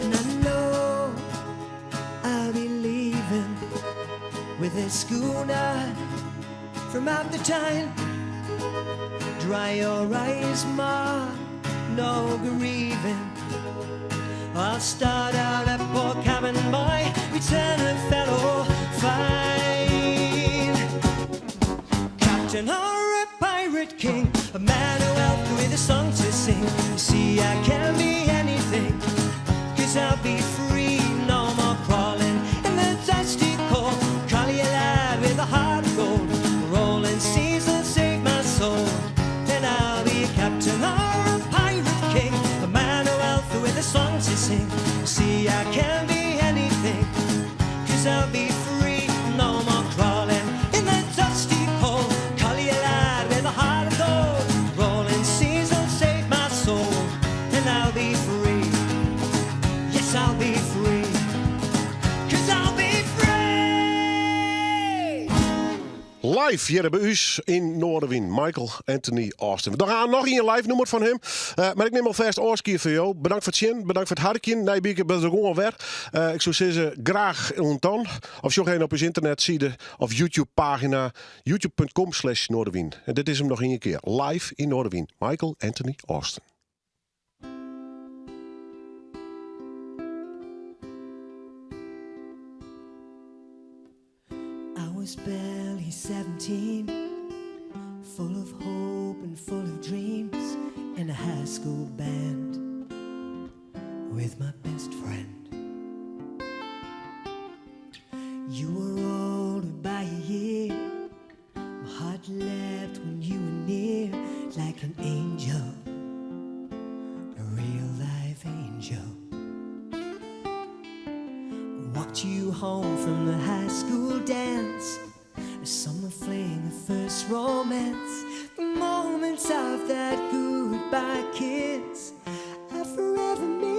And I know I'll be leaving with a schooner from out the Tyne. Dry your eyes, Ma, no grieving. I'll start out a poor cabin boy, return a fellow fine. Captain or a pirate king, a man of wealth with a song to sing. You see, I can be anything, 'cause I'll be free. No more crawling in the dusty cold. Calling you lad with a Live hier bij us in Noorderwien. Michael Anthony Austin. We gaan nog een live nummer van hem. Maar ik neem alvast oorskier voor jou. Bedankt voor het zien. Bedankt voor het harkje. Nee, ik ben er gewoon weer. Ik zou zeggen, graag ontan. Of zo geen op uw internetsite of YouTube pagina. youtube.com/Noorderwien. En dit is hem nog een keer. Live in Noorderwien. Michael Anthony Austin. I was barely 17, full of hope and full of dreams, in a high school band with my best friend. You were older by a year, my heart leapt when you were near, like an angel, a real life angel. Walked you home from the high school dance, a summer fling, the first romance, the moments of that goodbye kiss I forever miss.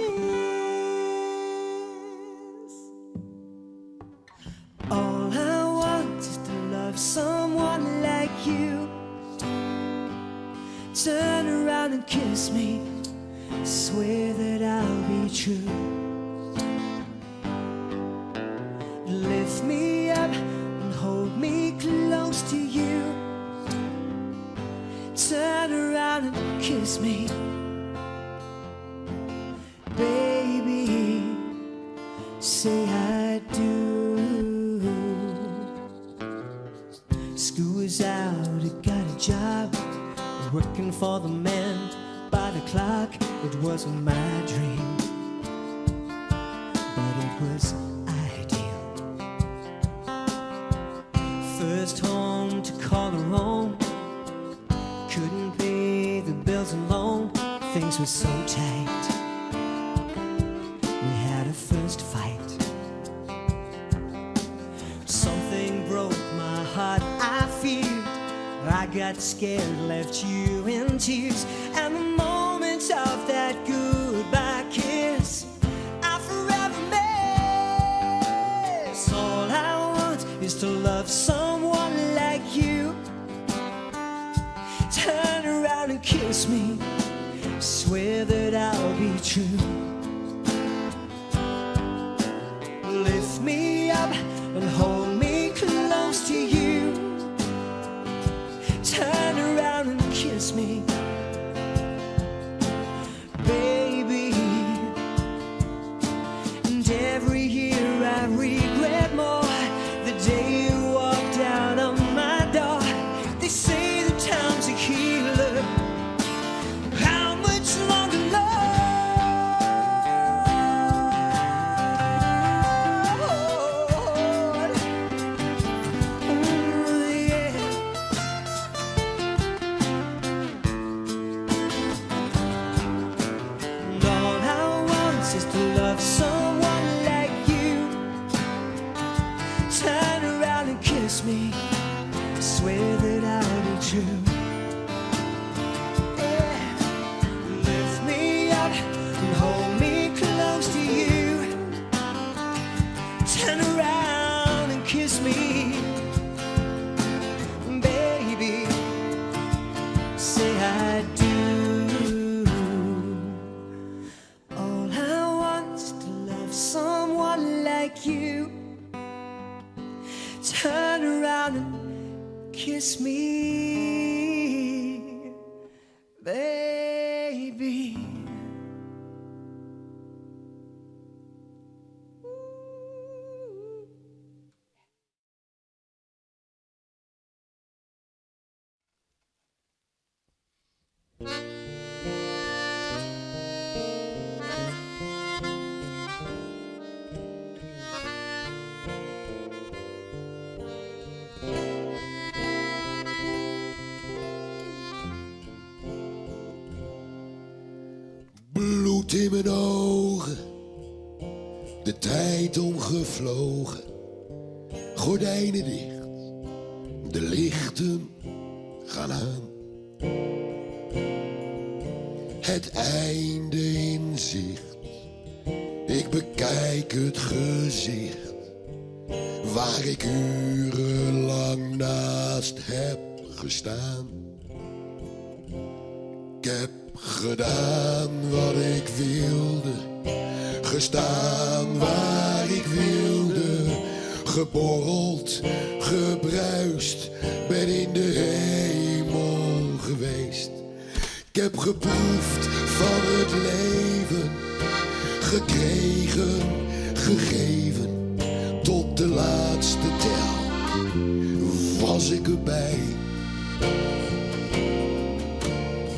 All I want is to love someone like you. Turn around and kiss me, swear that I'll be true. Lift me up and hold me close to you. Turn around and kiss me, baby, say I do. School is out, I got a job, working for the man by the clock. It wasn't my dream, but it was first home to call her own. Couldn't pay the bills alone. Things were so tight. We had a first fight. Something broke my heart, I feared. I got scared, left you in tears. And the moments of that goodbye kiss I forever miss. All I want is to love someone like you. Turn around and kiss me, swear that I'll be true. Lift me up and hold me close to you. Turn around and kiss me, baby. And every year I regret more the day you walked out of my door. They say the time's a healer. How much longer, Lord? Ooh, yeah. And all I want is to love someone like you. Turn around and kiss me, swear that I'll be true. Yeah. Lift me up and hold me close to you. Turn around and kiss me, baby, say I do. All I want is to love someone like you. Turn around and kiss me, baby. Bloed in mijn ogen, de tijd omgevlogen. Gordijnen dicht, de lichten gaan aan. Het einde in zicht, ik bekijk het gezicht waar ik urenlang naar laatst heb gestaan. Ik heb gedaan wat ik wilde, gestaan waar ik wilde, geborreld, gebruist, ben in de hemel geweest. Ik heb geproefd van het leven, gekregen, gegeven, tot de laatste tel was ik erbij.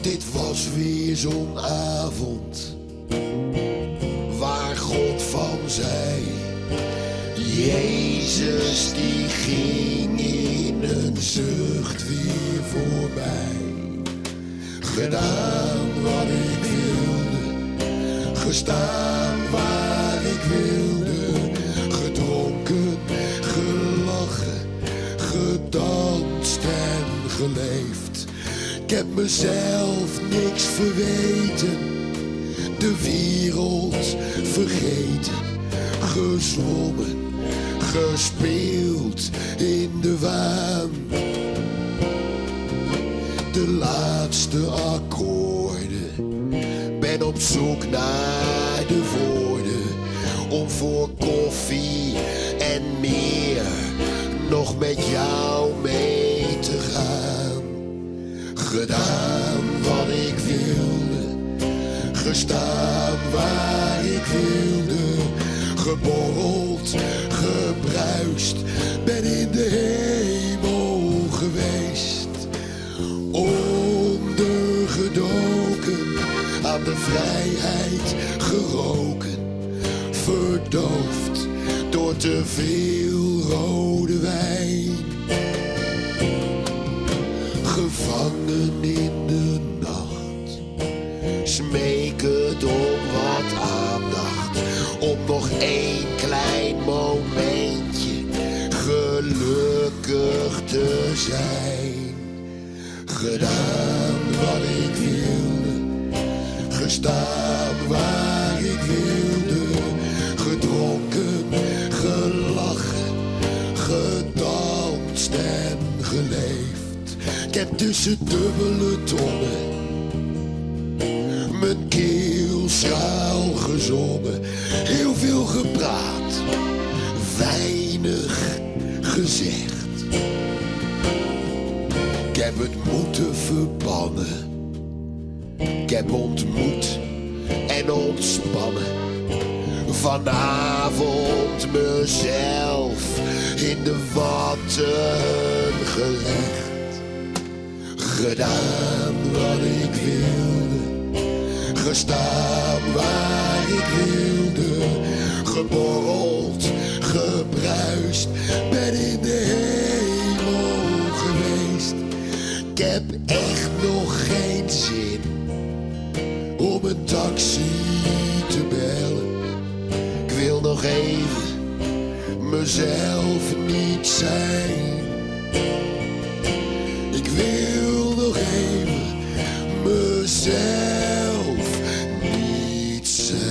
Dit was weer zo'n avond waar God van zei: Jezus die ging in een zucht weer voorbij. Gedaan wat ik wilde, gestaan waar ik wilde, gedronken, gelachen, gedanst en geleefd. Ik heb mezelf niks verweten, de wereld vergeten, gezwommen, gespeeld in de waan. De laatste akkoorden, ben op zoek naar de woorden om voor koffie en meer nog met jou mee te gaan. Gedaan wat ik wilde, gestaan waar ik wilde, geborreld, gebruist, ben in de hemel geweest. Ondergedoken, aan de vrijheid geroken, verdoofd door te veel rode wijn. Gevangen in de nacht, smekend om wat aandacht, om nog één klein momentje gelukkig te zijn. Gedaan wat ik wilde, gestaan waar ik wilde, gedronken, gelachen, gedanst en geleefd. Ik heb tussen dubbele tongen mijn keel schaal gezongen, heel veel gepraat, weinig gezegd. Ik heb het moeten verbannen. Ik heb ontmoet en ontspannen. Vanavond mezelf in de watten gelegd. Gedaan wat ik wilde, gestaan waar ik wilde, geborreld, gebruist, ben in de hemel geweest. Ik heb echt nog geen zin om een taxi te bellen. Ik wil nog even mezelf niet zijn. Ik wil nog even mezelf niet zijn.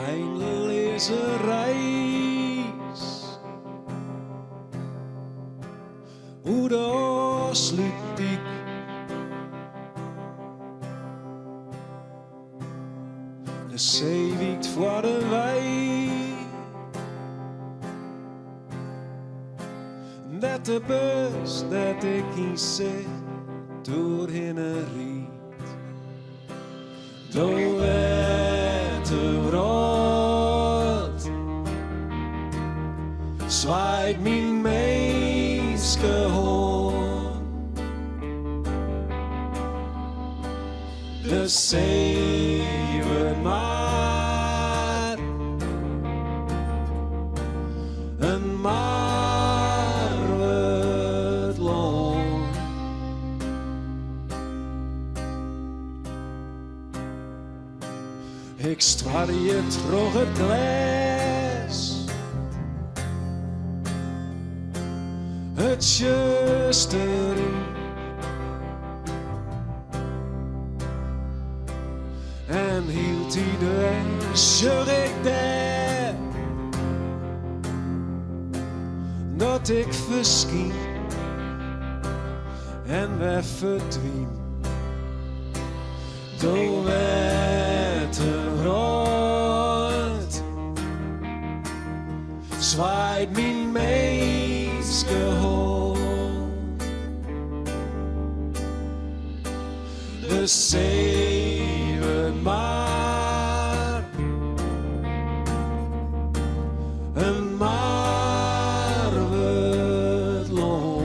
Eindeloze reis, hoe de afsluit ik. De zee wiekt voor de wei, dat de bus dat ik in zit doorheen riet. Door het rood zwaait mijn meeske hoorn. de zeven maar een marwet loon. Ik straal je terug het glas, het juiste en hield hij de schurk daar dat ik verscheen en we verdween door het rood zwaait mijn meeske hoofd. De zeven maar een marwet loon.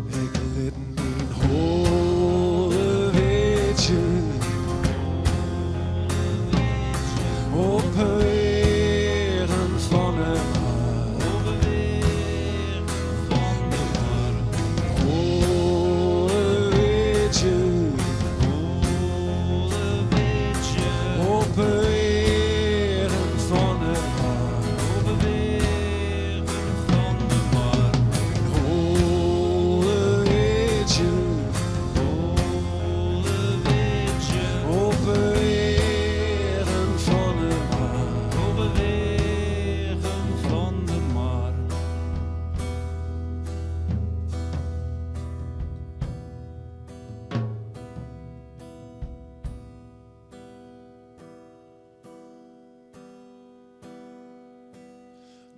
Ik liet mijn holle weetje op heren van het holle weetje op heren van het holle weetje op heren van het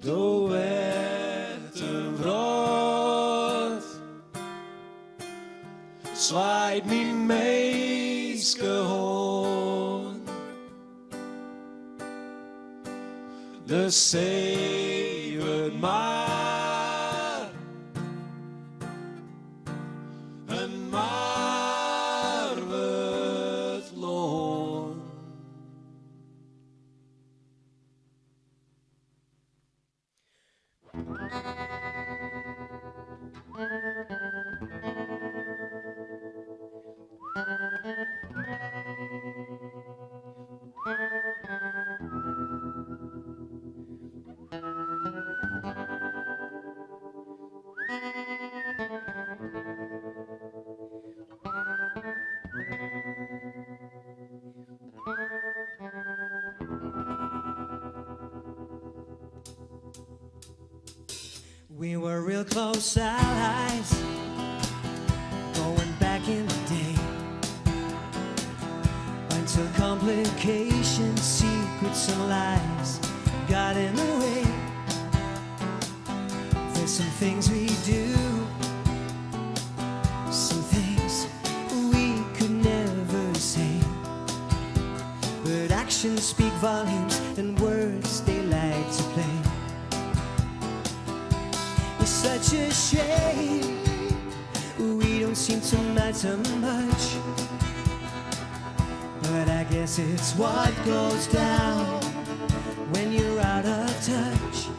door werd een brood zwaait mijn meeske hoorn. De zeven maar een marwet loon. We were real close allies, going back in the day, until complications, secrets and lies got in the way. There's some things we do, some things we could never say, but actions speak volumes and words they like to play. It's such a shame we don't seem to matter much, but I guess it's what goes down when you're out of touch.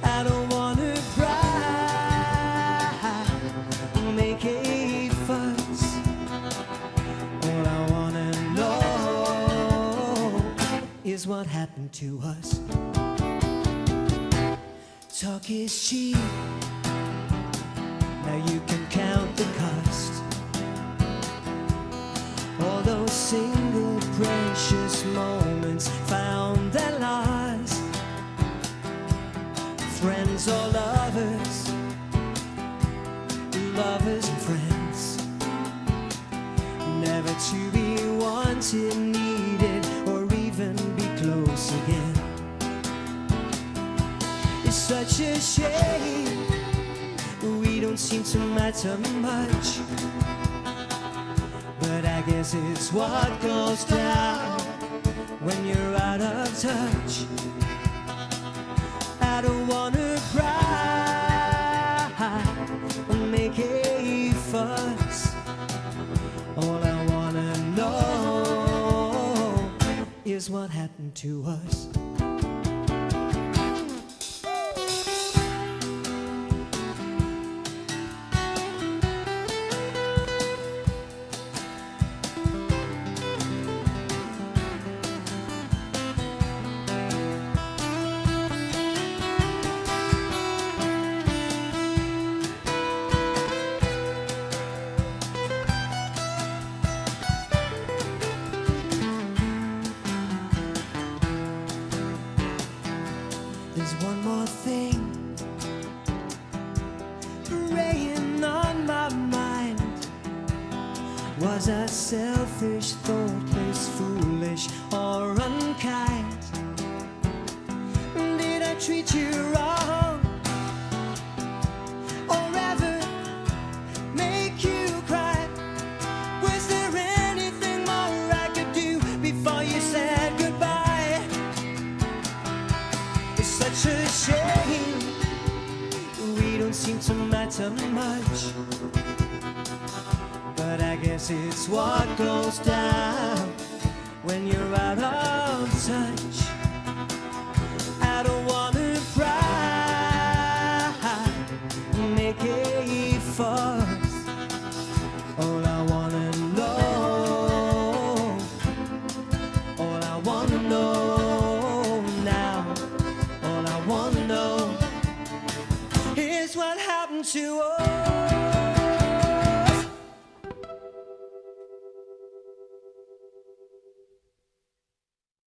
I don't wanna cry, make a fuss. All I wanna know is what happened to us. Talk is cheap, now you can count the cost. All those single precious moments found and lost. Friends or lovers, lovers and friends, never to be wanted, needed, or even be close again. It's such a shame we don't seem to matter much, but I guess it's what goes down when you're out of touch. I don't wanna cry, happened to us. There's one more thing preying on my mind. Was I selfish, thoughtless, foolish, or unkind? Did I treat you wrong, or ever make you cry? Was there anything more I could do before you said goodbye? It's such a shame we don't seem to matter much, but I guess it's what goes down when you're out of touch. I don't wanna cry, make a fuss. All I wanna know, all I wanna know now, all I wanna know is what happened to us.